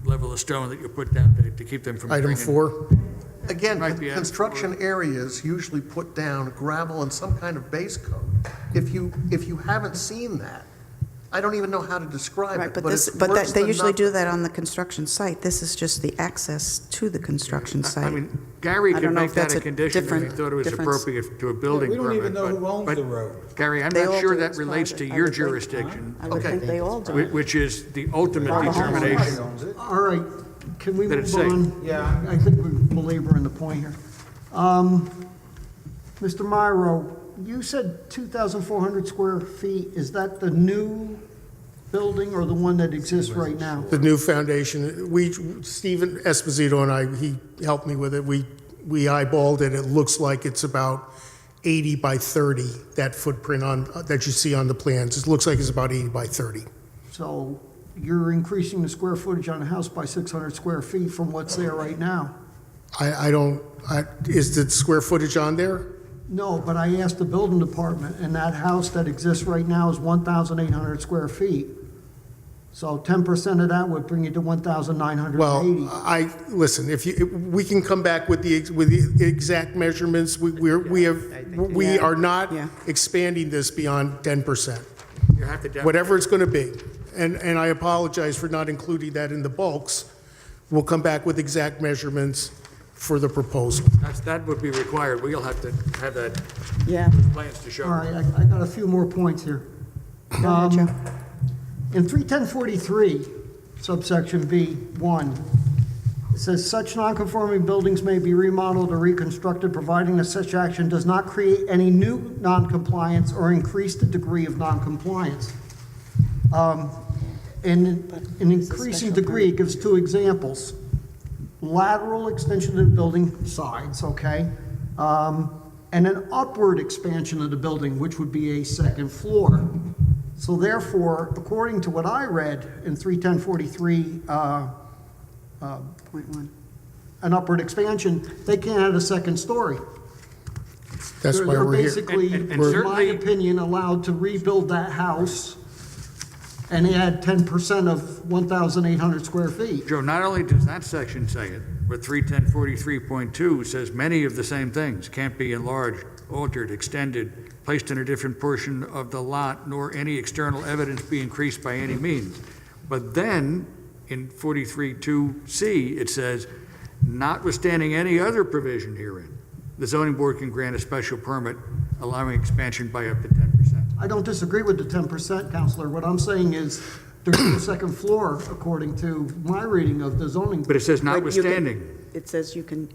level of stone that you put down to keep them from Item bringing- 4, Again, Might be construction areas usually put down gravel and some kind of base coat. If you haven't seen that, I don't even know how to describe right, it, but but this, it's but worse they than usually do nothing. that on the construction site. This is just the access to the construction I site. mean, Gary I could don't know make if that that's a a condition if he different thought it was difference. appropriate to a building We permit. don't even know who owns but- the road. Gary, I'm They not all sure do. that It's relates to private. I your would think. jurisdiction, I would Okay. think they all do. which is the ultimate Private homeowner determination. owns it. All right, can we That move it's safe. on? Yeah. I think we're belaboring the point here. Mr. Myro, you said 2,400 square feet. Is that the new building or the one that exists right now? the new foundation, Stephen Esposito and he helped me with it. We eyeballed it. It looks like it's about 80 by 30, that footprint that you see on the plans. It looks like it's about 80 by 30. So you're increasing the square footage on the house by 600 square feet from what's there right now? Is the square footage on there? No, but I asked the building department, and that house that exists right now is 1,800 square feet. So 10% of that would bring you to 1,980. Well, listen, we can come back with the exact measurements. We are not Yeah. expanding this beyond 10%, You have to demonstrate. whatever it's going to be. And I apologize for not including that in the bulks. We'll come back with exact measurements for the proposal. That would be required. We'll have to have that Yeah. plans to show. All right, I got a few more points here. Go ahead, Joe. In 31043, subsection B1, says such non-conforming buildings may be remodeled or reconstructed, providing that such action does not create any new non-compliance or increase the degree of non-compliance. In an increasing degree, it gives two examples. Lateral extension of the building sides, okay? And an upward expansion of the building, which would be a second floor. So therefore, according to what I read in 31043, Point one. an upward expansion, they can't have a second story. That's why They're we're here. basically, And in my certainly- opinion, allowed to rebuild that house and add 10% of 1,800 square feet. Joe, not only does that section say it, but 31043.2 says many of the same things can't be enlarged, altered, extended, placed in a different portion of the lot, nor any external evidence be increased by any means. But then, in 43.2C, it says, notwithstanding any other provision herein, the zoning board can grant a special permit allowing expansion by up to 10%. I don't disagree with the 10%, Counselor. What I'm saying is, there's no second floor, according to my reading of the zoning. But it says But you can- notwithstanding, It says you can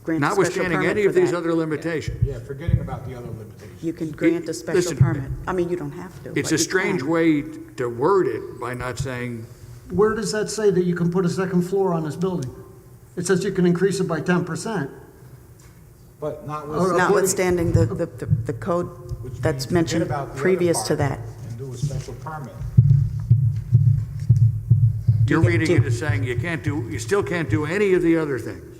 grant a special notwithstanding permit any for of these that. other limitations. Yeah, forgetting about the other limitations. You can grant a special Listen, permit. I mean, you don't have to. It's but a you strange can. way to word it by not saying, Where does that say that you can put a second floor on this building? It says you can increase it by 10%. But Notwithstanding the code which that's means forget mentioned about the other previous to part that. And do a special permit. you're get reading to- it as saying you still can't do any of the other things,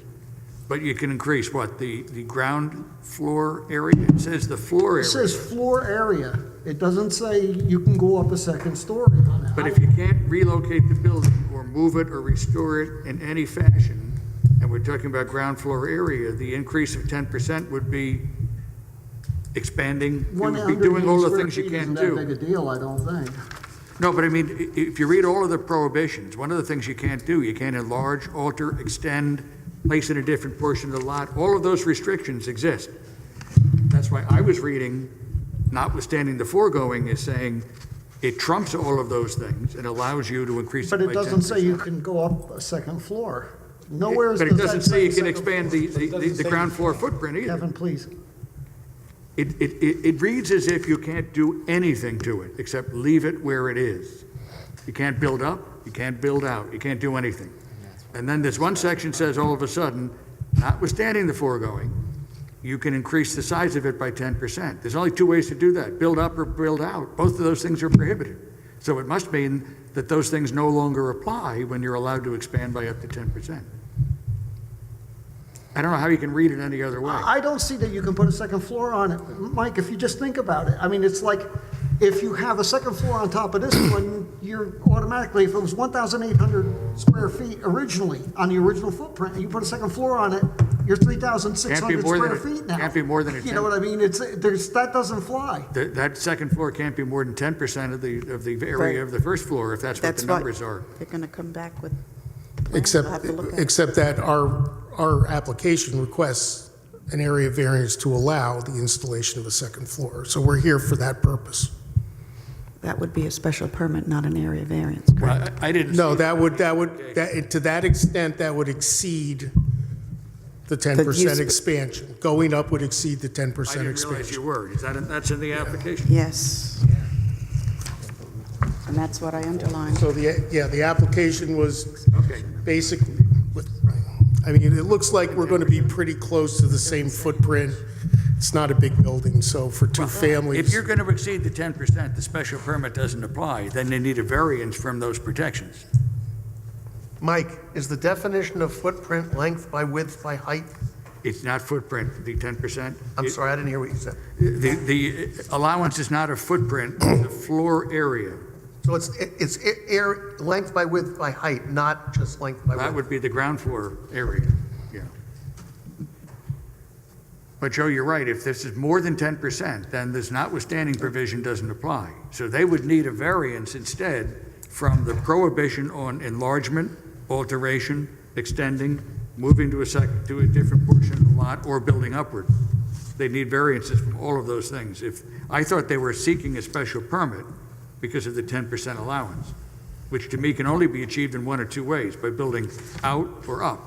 but you can increase what, the ground floor area? It says the floor It area. says floor area. It doesn't say you can go up a second story on it. But if you can't relocate the building or move it or restore it in any fashion, and we're talking about ground floor area, the increase of 10% would be expanding, you would be doing all the things you can't Isn't that big do. a deal, I don't think. No, but I mean, if you read all of the prohibitions, one of the things you can't do, you can't enlarge, alter, extend, place in a different portion of the lot, all of those restrictions exist. That's why I was reading, notwithstanding the foregoing, is saying it trumps all of those things and allows you to increase it But by 10%. it doesn't say you can go up a second floor. Nowhere does But it that doesn't say you can second expand floor. the ground floor footprint either. Kevin, please. It reads as if you can't do anything to it except leave it where it is. You can't build up, you can't build out, you can't do anything. And then this one section says all of a sudden, notwithstanding the foregoing, you can increase the size of it by 10%. There's only two ways to do that, build up or build out. Both of those things are prohibited. So it must mean that those things no longer apply when you're allowed to expand by up to 10%. I don't know how you can read it any other way. I don't see that you can put a second floor on it. Mike, if you just think about it, I mean, it's like, if you have a second floor on top of this one, you're automatically, if it was 1,800 square feet originally, on the original footprint, and you put a second floor on it, you're 3,600 more square than feet now. can't be more than a You know what I mean? That doesn't fly. That second floor can't be more than 10% of the area of the first floor, if that's what That's the what numbers are. they're going to come back with. plans. We'll have to look at it. Except that our application requests an area variance to allow the installation of a second floor. So we're here for that purpose. That would be a special permit, not an area variance, Well, correct? I didn't. No, see to that extent, that would exceed the 10% use- expansion. Going up would exceed the 10% I didn't realize expansion. you were. That's in the application? Yes. And that's what I underlined. So the application was Okay. basically, I mean, it looks like we're going to be pretty close to the same footprint. It's not a big building, so for two families. If you're going to exceed the 10%, the special permit doesn't apply, then they need a variance from those protections. Mike, is the definition of footprint length by width by height? It's not footprint, the 10%. I'm sorry, I didn't hear what you said. The allowance is not a footprint, it's a floor area. So it's air, length by width by height, not just length by That width? would be the ground floor area, yeah. But Joe, you're right, if this is more than 10%, then this notwithstanding provision doesn't apply. So they would need a variance instead from the prohibition on enlargement, alteration, extending, moving to a different portion of the lot, or building upward. They need variances from all of those things. I thought they were seeking a special permit because of the 10% allowance. which to me can only be achieved in one or two ways, by building out or up.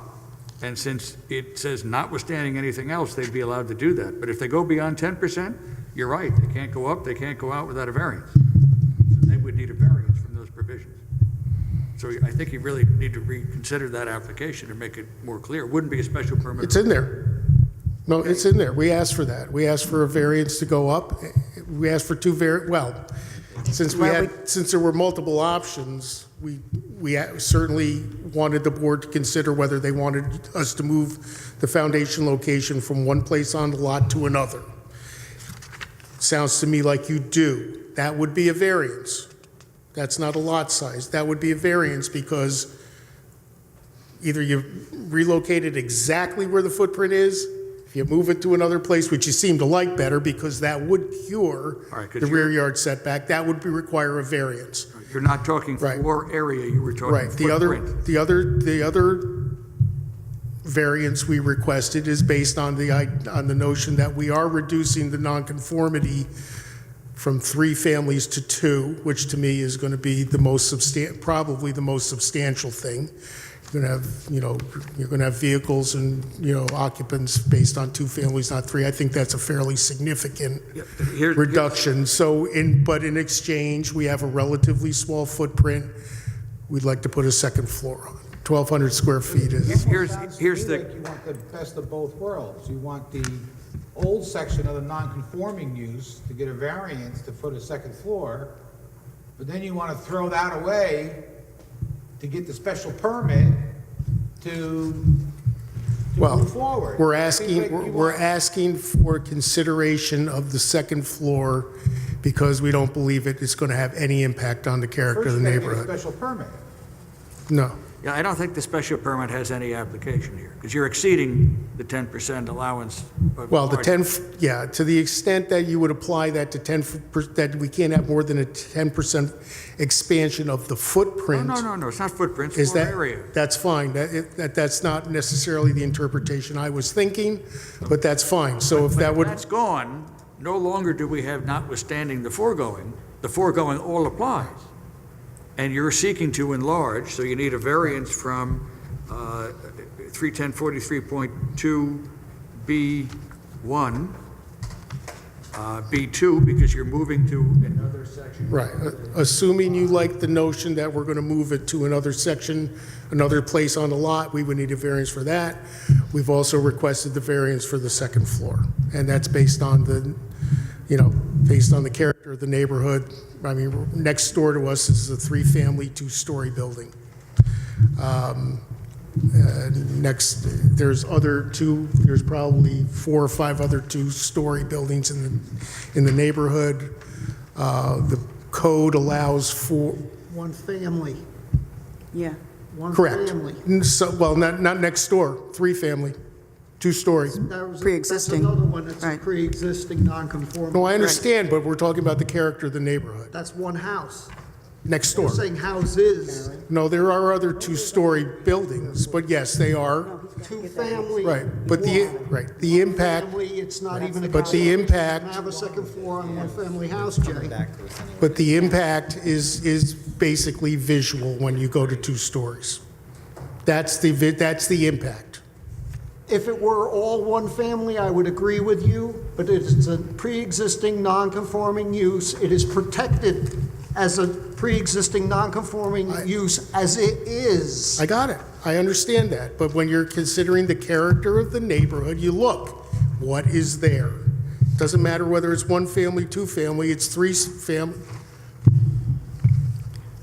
And since it says notwithstanding anything else, they'd be allowed to do that. But if they go beyond 10%, you're right, they can't go up, they can't go out without a variance. They would need a variance from those provisions. So I think you really need to reconsider that application and make it more clear. It wouldn't be a special permit. It's in there. No, it's in there. We asked for that. We asked for a variance to go up. We asked for since there were multiple options, we certainly wanted the board to consider whether they wanted us to move the foundation location from one place on the lot to another. Sounds to me like you do. That would be a variance. That's not a lot size. That would be a variance because either you relocate it exactly where the footprint is, if you move it to another place, which you seem to like better because that would cure All right, 'cause the rear yard setback, that would require a variance. You're not talking Right. floor area, you were talking Right. The other variance we requested is based on the notion that we are reducing the nonconformity from 3 families to 2, which to me is going to be probably the most substantial thing. You're going to have vehicles and, occupants based on 2 families, not 3. I think that's a fairly significant reduction. But in exchange, we have a relatively small footprint. We'd like to put a second floor on. 1,200 square feet is. Here's Sounds to me the, like you want the best of both worlds. You want the old section of the non-conforming use to get a variance to put a second floor, but then you want to throw that away to get the special permit to move forward. We're It seems like you want- asking for consideration of the second floor because we don't believe it is going to have any impact on the character First of the you gotta get a neighborhood. special permit. No. yeah, I don't think the special permit has any application here, because you're exceeding the 10% allowance. of Well, the large- 10, to the extent that you would apply that to 10, that we can't have more than a 10% expansion of the footprint. No, it's not footprints, Is floor that, area. that's fine. That's not necessarily the interpretation I was thinking, but that's fine. So if that would, That's gone, no longer do we have notwithstanding the foregoing all applies. And you're seeking to enlarge, so you need a variance from 31043.2B1, B2, because you're moving to another section. right, assuming you like the notion that we're going to move it to another section, another place on the lot, we would need a variance for that. We've also requested the variance for the second floor, and that's based on based on the character of the neighborhood. I mean, next door to us is a 3-family, 2-story building. Next, there's probably 4 or 5 other 2-story buildings in the neighborhood. The code allows for, One family, Yeah. one correct. family. Not next door, 3-family, 2-story. Pre-existing. That's another one that's a Right. pre-existing non-conforming. No, I understand, but we're talking about the character of the neighborhood, That's one house. next You're door. saying houses, No, there are other 2-story buildings, but yes, they are, two-family. right. But the impact, Family, it's not even a. But the impact- You can have a second floor on a one-family house, Jay. but the impact is basically visual when you go to 2 stories. That's the impact. If it were all one family, I would agree with you, but it's a pre-existing non-conforming use. It is protected as a pre-existing non-conforming use as it is. I got it. I understand that. But when you're considering the character of the neighborhood, you look, what is there? Doesn't matter whether it's 1 family, 2 family, it's 3 family.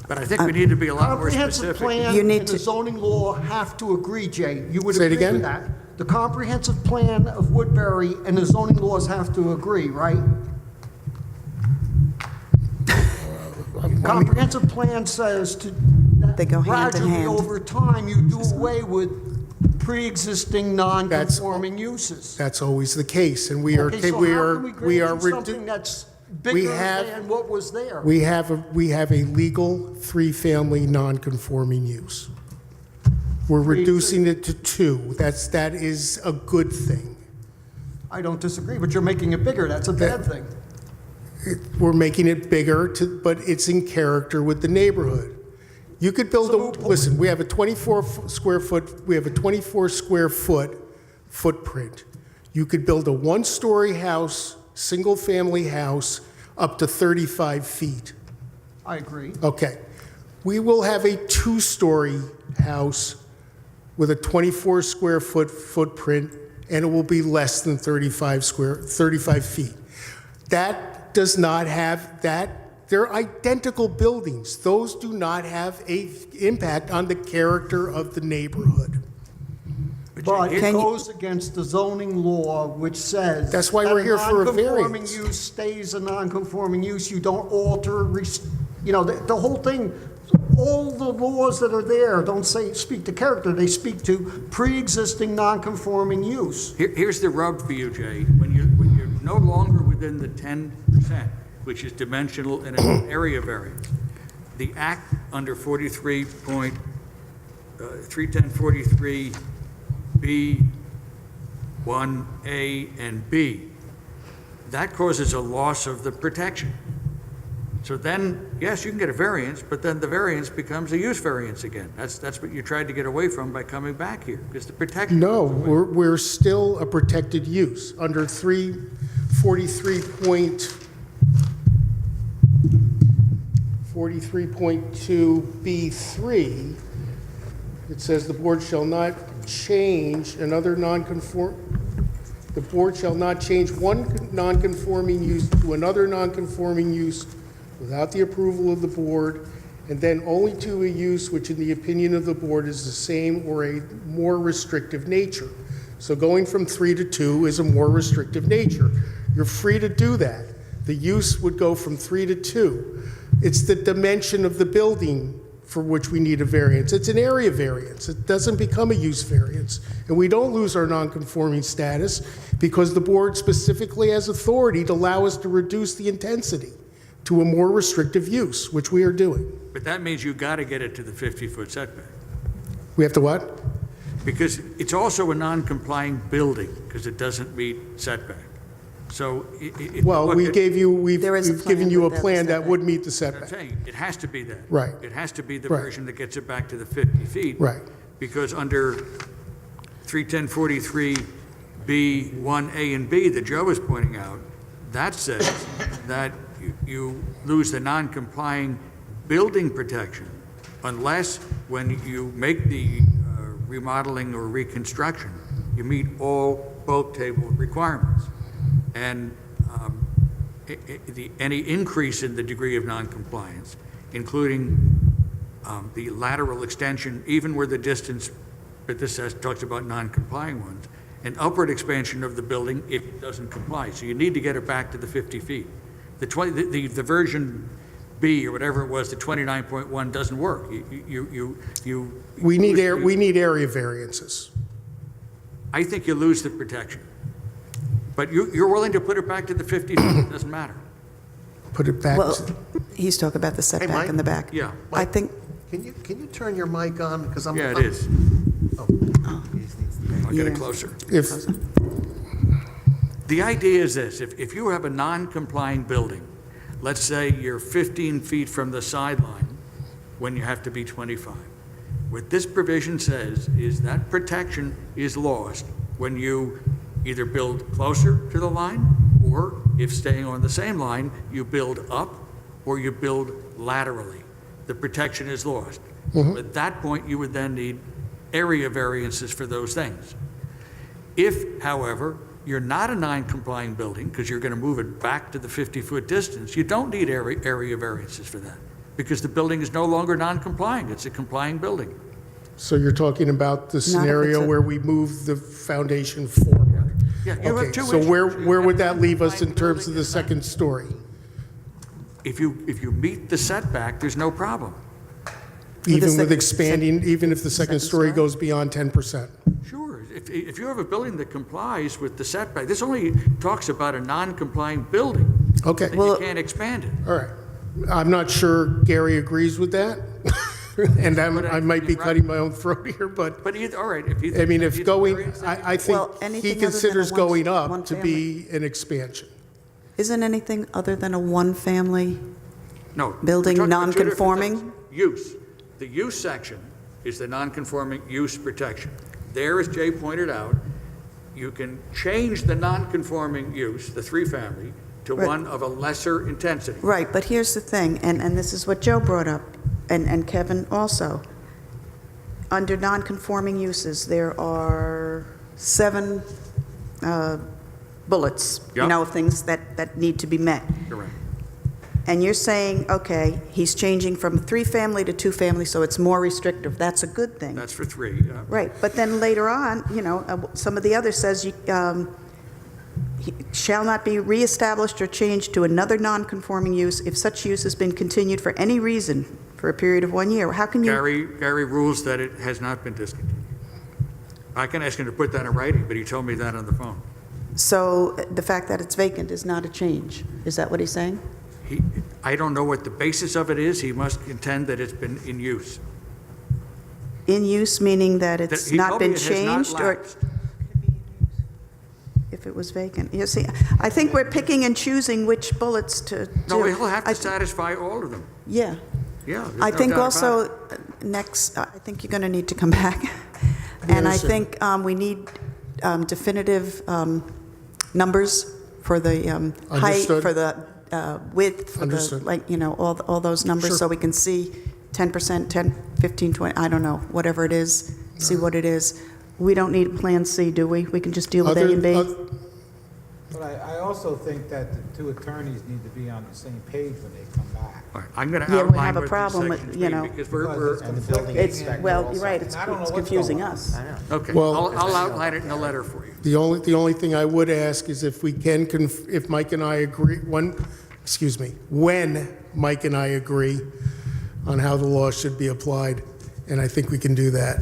But I think we need to be a lot more Comprehensive specific. plan You need and the to- zoning law have to agree, Jay. You would Say it agree again? with that? The comprehensive plan of Woodbury and the zoning laws have to agree, right? Comprehensive plan says to. They go hand in gradually hand. over time, you do away with pre-existing non-conforming uses. That's always the case, and we are, Okay, so we how are, can we we grant are, you something redu- that's we bigger have- than what was there? we have a legal 3-family non-conforming use. We're reducing it to 2. That is a good thing. I don't disagree, but you're making it bigger. That's a bad thing. We're making it bigger, but it's in character with the neighborhood. You could build It's a moot point. listen, we have a 24 square foot footprint. You could build a one-story house, single-family house, up to 35 feet. I agree. Okay. We will have a two-story house with a 24 square foot footprint, and it will be less than 35 feet. That does not have that. They're identical buildings. Those do not have a impact on the character of the neighborhood. But it Can you- goes against the zoning law, which says. That's why we're here for a that non-conforming variance. use stays a non-conforming use. You don't alter, the whole thing, all the laws that are there don't speak to character. They speak to pre-existing non-conforming use. Here's the rub for you, Jay. When you're no longer within the 10%, which is dimensional and an area variance, the act under 31043B, 1A and B, that causes a loss of the protection. So then, yes, you can get a variance, but then the variance becomes a use variance again. That's what you tried to get away from by coming back here, because the protection. No, goes away. we're still a protected use. Under 43.2B3, it says the board shall not change one non-conforming use to another non-conforming use without the approval of the board, and then only to a use which in the opinion of the board is the same or a more restrictive nature. So going from 3 to 2 is a more restrictive nature. You're free to do that. The use would go from 3 to 2. It's the dimension of the building for which we need a variance. It's an area variance. It doesn't become a use variance. And we don't lose our non-conforming status because the board specifically has authority to allow us to reduce the intensity to a more restrictive use, which we are doing. But that means you got to get it to the 50-foot setback. We have to what? Because it's also a non-complying building, because it doesn't meet setback. So Well, look, we've There is a given you a plan plan with that that would meet the I'm setback. saying, it has to be that. Right. It has to be the Right. version that gets it back to the 50 feet. Right. Because under 31043B, 1A and B, that Joe was pointing out, that says that you lose the non-complying building protection unless when you make the remodeling or reconstruction, you meet all bulk table requirements. And any increase in the degree of noncompliance, including the lateral extension, even where the distance, but this talks about non-complying ones, an upward expansion of the building if it doesn't comply. So you need to get it back to the 50 feet. The version B or whatever it was, the 29.1 doesn't work. We need area variances. I think you lose the protection. But you're willing to put it back to the 50 feet, it doesn't matter. Put it back. Well, he's talking about the setback Mike? in the back. Yeah. I think, Can you turn your mic on? Because I'm. Yeah, it is. I'll get it Yeah. closer. If, The idea is this, if you have a non-complying building, let's say you're 15 feet from the sideline when you have to be 25. What this provision says is that protection is lost when you either build closer to the line, or if staying on the same line, you build up or you build laterally. The protection is lost. At that point, you would then need area variances for those things. If, however, you're not a non-complying building, because you're going to move it back to the 50-foot distance, you don't need area variances for that, because the building is no longer non-complying, it's a complying building. so you're talking about the if scenario it's a- where we move the foundation forward. Yeah, you have Okay, two so issues. where You would have that leave us in non-complying terms of building the and second story? If you meet the setback, there's no problem. Even with second- expanding, even if the second story story? goes beyond 10%? Sure, if you have a building that complies with the setback, this only talks about a non-complying building, Okay, then you can't expand it. all right. I'm not sure Gary agrees with that, and I might be cutting my own throat here, but, But either, all right, if you. I mean, think if it's going, variance, then I think Well, anything he other than a considers one- going up one to be an expansion. isn't anything other than a one-family? No. building we're talking about two different non-conforming? things. Use. The use section is the non-conforming use protection. There, as Jay pointed out, you can change the non-conforming use, the three-family, to Right. one of a lesser intensity. Right, but here's the thing, and this is what Joe brought up, and Kevin also. Under non-conforming uses, there are 7 bullets, Yep. of things that need to be met. Correct. And you're saying, okay, he's changing from 3-family to 2-family, so it's more restrictive. That's a good thing. That's for 3. Right, but then later on, some of the others says he shall not be reestablished or changed to another non-conforming use if such use has been continued for any reason for a period of 1 year. How can you? Gary rules that it has not been discontinued. I can ask him to put that in writing, but he told me that on the phone. So the fact that it's vacant is not a change. Is that what he's saying? I don't know what the basis of it is. He must contend that it's been in use. In use, meaning that it's He not told me been it has not changed, or lapsed. if it was vacant? You see, I think we're picking and choosing which bullets to do. No, he'll have I to th- satisfy all of them. Yeah. Yeah. there's I no think doubt about also, it. next, I think you're going to need to come back. And I think we need definitive numbers for the height, Understood. for the width, for the, Understood. all those numbers, Sure. so we can see 10%, 10, 15, 20, I don't know, whatever it is, see what it is. We don't need Plan C, do we? We can just deal with A and B? But I also think that the 2 attorneys need to be on the same page when they come back. All right, I'm going to Yeah, we outline have a what these problem with, sections you mean, know- because Because we're, it's And the building conflicting It's, and- well, you're right, it's I don't know it's what's confusing going on. us. okay, Well- I'll outline it in a letter for you. The only thing I would ask is if we can, if Mike and I agree, when Mike and I agree on how the law should be applied, and I think we can do that.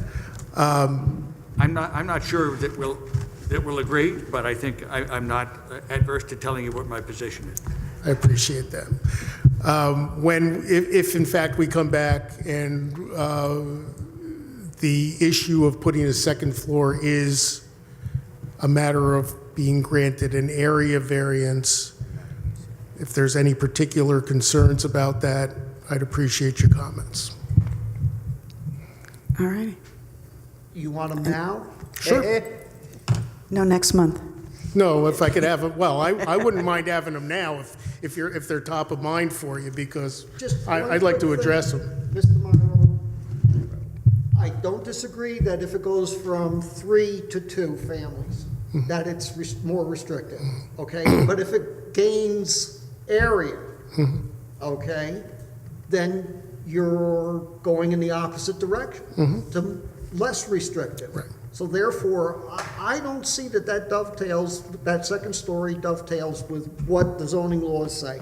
I'm not sure that we'll agree, but I think I'm not adverse to telling you what my position is. I appreciate that. If in fact we come back and the issue of putting a second floor is a matter of being granted an area variance, if there's any particular concerns about that, I'd appreciate your comments. All right. You want them now? Sure. No, next month. No, if I could have it, well, I wouldn't mind having them now if they're top of mind for you, because Just I'd like to one quick address thing, them. Mr. Monroe, I don't disagree that if it goes from 3 to 2 families, that it's more restrictive, okay? But if it gains area, okay, then you're going in the opposite direction, to less restrictive. Right. So therefore, I don't see that dovetails, that second story dovetails with what the zoning laws say.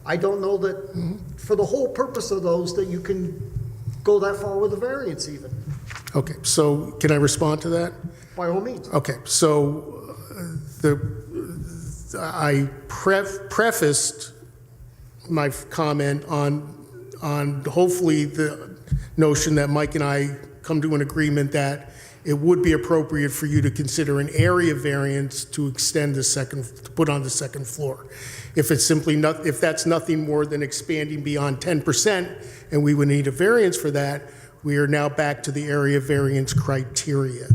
I don't know that, for the whole purpose of those, that you can go that far with a variance even, Okay, so can I respond to that? by all means. Okay, so I prefaced my comment on hopefully the notion that Mike and I come to an agreement that it would be appropriate for you to consider an area variance to extend to put on the second floor. If it's simply not, if that's nothing more than expanding beyond 10%, and we would need a variance for that, we are now back to the area variance criteria,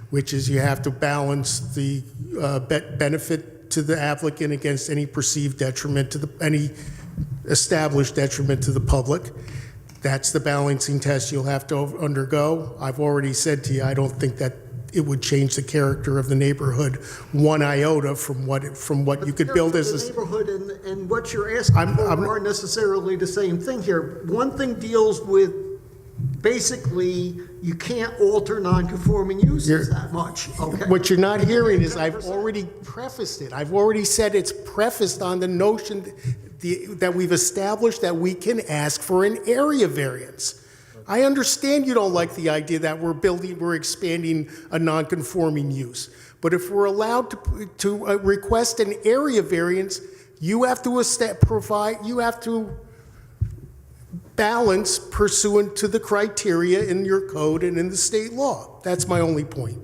which is you have to balance the benefit to the applicant against any perceived detriment to any established detriment to the public. That's the balancing test you'll have to undergo. I've already said to you, I don't think that it would change the character of the neighborhood one iota from what you could build as The a. neighborhood and what you're asking for aren't necessarily the same thing here. One thing deals with, basically, you can't alter non-conforming uses that much, okay? What you're not hearing is 10%. I've already prefaced it. I've already said it's prefaced on the notion that we've established that we can ask for an area variance. I understand you don't like the idea that we're expanding a non-conforming use. But if we're allowed to request an area variance, you have to balance pursuant to the criteria in your code and in the state law. That's my only point.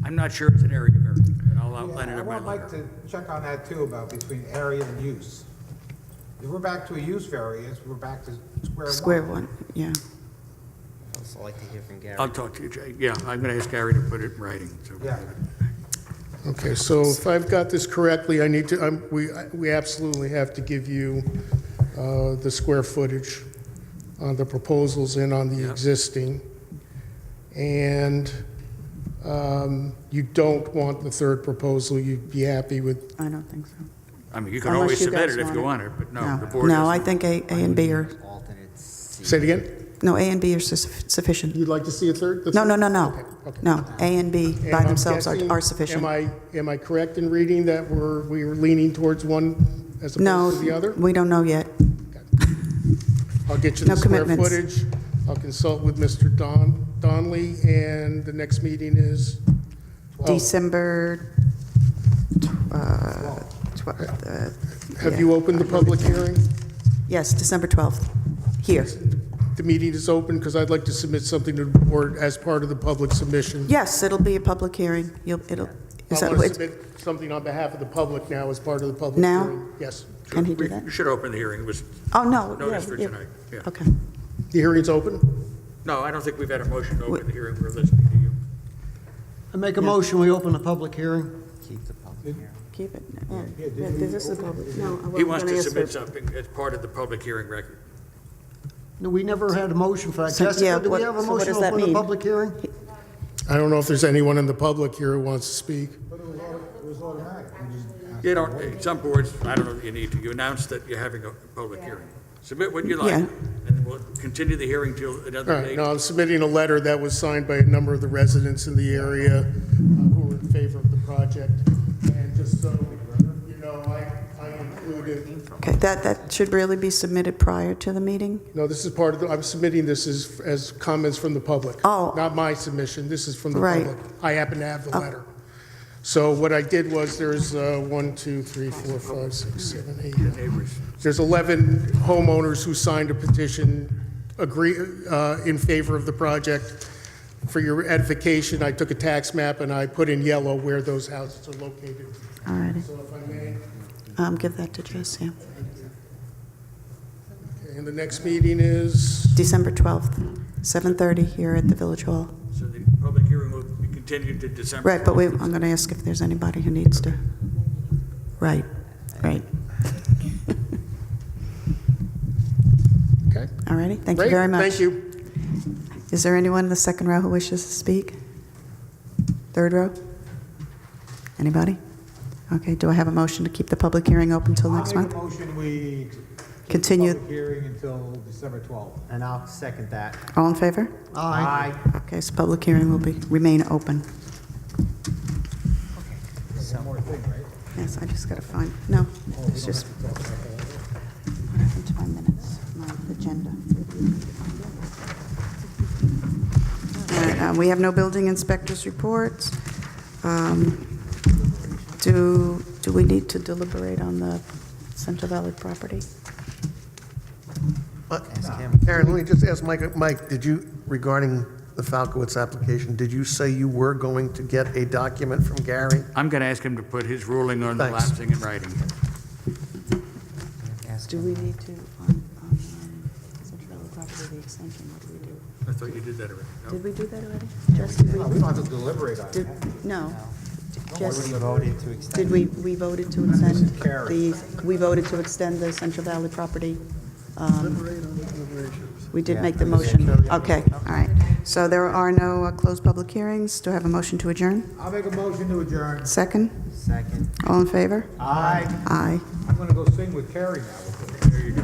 I'm not sure it's an area variance, but I'll outline it I in my would like letter. to check on that too, about between area and use. If we're back to a use variance, we're back to square one. Square one, yeah. Also like to hear from Gary. I'll talk to you, Jay. Yeah, I'm going to ask Gary to put it in writing. So Yeah. Okay, so if I've got this correctly, I need to, we absolutely have to give you the square footage on the proposals and on the Yeah. existing. And you don't want the third proposal, you'd be happy with, I don't think so. I mean, you can Unless always you submit guys it if you want want it, but no, the board No, I doesn't. think A and B are, Alternates. C. say it again? no, A and B are sufficient. You'd like to see a third? The No, third? no, no, no. Okay, okay. No, A and B And by I'm themselves guessing- are sufficient. Am I correct in reading that we were leaning towards one as No, opposed to the other? we don't know yet. I'll get you No the square commitments. footage. I'll consult with Mr. Donnelly, and the next meeting is? December, Have you opened the public hearing? yes, December 12th, here. The meeting is open because I'd like to submit something to the board as part of the public submission. Yes, it'll be a public hearing. Is I that want to what, submit something on behalf of the public now as part of the public Now? hearing. Yes. can he do that? You should open the hearing. It was Oh, no. noticed yeah, for yeah. tonight. Yeah. Okay. The hearing's open? No, I don't think we've had a motion to open the hearing. We're listening to you. I make a motion, we open the public hearing. Keep the public hearing. Keep it. did This is the public, no. I He wasn't wants gonna to ask submit for- something as part of the public hearing record. No, we never had a motion for that. So, yeah, Jessica, do what- we have a so what motion does to that open the mean? public hearing? I don't know if there's anyone in the public here who wants to speak. But it was automatic. You just asked You for don't, vote. some boards, I don't know if you need to, you announce that you're having a public hearing. Submit what you like, Yeah. and we'll continue the hearing till All another right, date. no, I'm submitting a letter that was signed by a number of the residents in the area who were in favor of the project. And just so you know, I included, Okay, that should really be submitted prior to the meeting? no, this is part of the, I'm submitting this as comments from the public. Oh. Not my submission, this is from the Right. public. I happen to have the letter. So what I did was, there's 1, 2, 3, 4, 5, 6, 7, 8. Neighbors. There's 11 homeowners who signed a petition in favor of the project. For your edification, I took a tax map and I put in yellow where those houses are located. All righty. So if I may, Give that to Jess, yeah. okay, and the next meeting is, December 12th, 7:30 here at the Village Hall. So the public hearing will be continued to December. Right, but I'm going to ask if there's anybody who needs to. Right, right. okay. All righty, thank you Great, very much. thank you. Is there anyone in the second row who wishes to speak? Third row? Anybody? Okay, do I have a motion to keep the public hearing open until next I'll make month? a motion, we keep the Continue. public hearing until December 12th. And I'll second that. All in favor? Aye. Okay, so public hearing will remain open. One more thing, right? Yes, I just got to find, no, it's just, what happened to my minutes, my agenda? All right, we have no building inspectors' reports. Do we need to deliberate on the Central Valley property? Ask him. Aaron, let me just ask Mike, did you, regarding the Falkowitz application, did you say you were going to get a document from Gary? I'm going to ask him to put his ruling on the Thanks. lapsing in writing. Ask Do him. we need to, on Central Valley property, the extension, what do we do? I thought you did that already. No? Did we do that already? Jess, did No, we don't have to deliberate on it. No. We Jess, voted to extend. did we voted to extend we voted to extend the Central Valley property? We did make the motion. Okay, all right. So there are no closed public hearings. Do I have a motion to adjourn? I'll make a motion to adjourn. Second? Second. All in favor? Aye. Aye. I'm gonna go sing with Carrie now. There you go.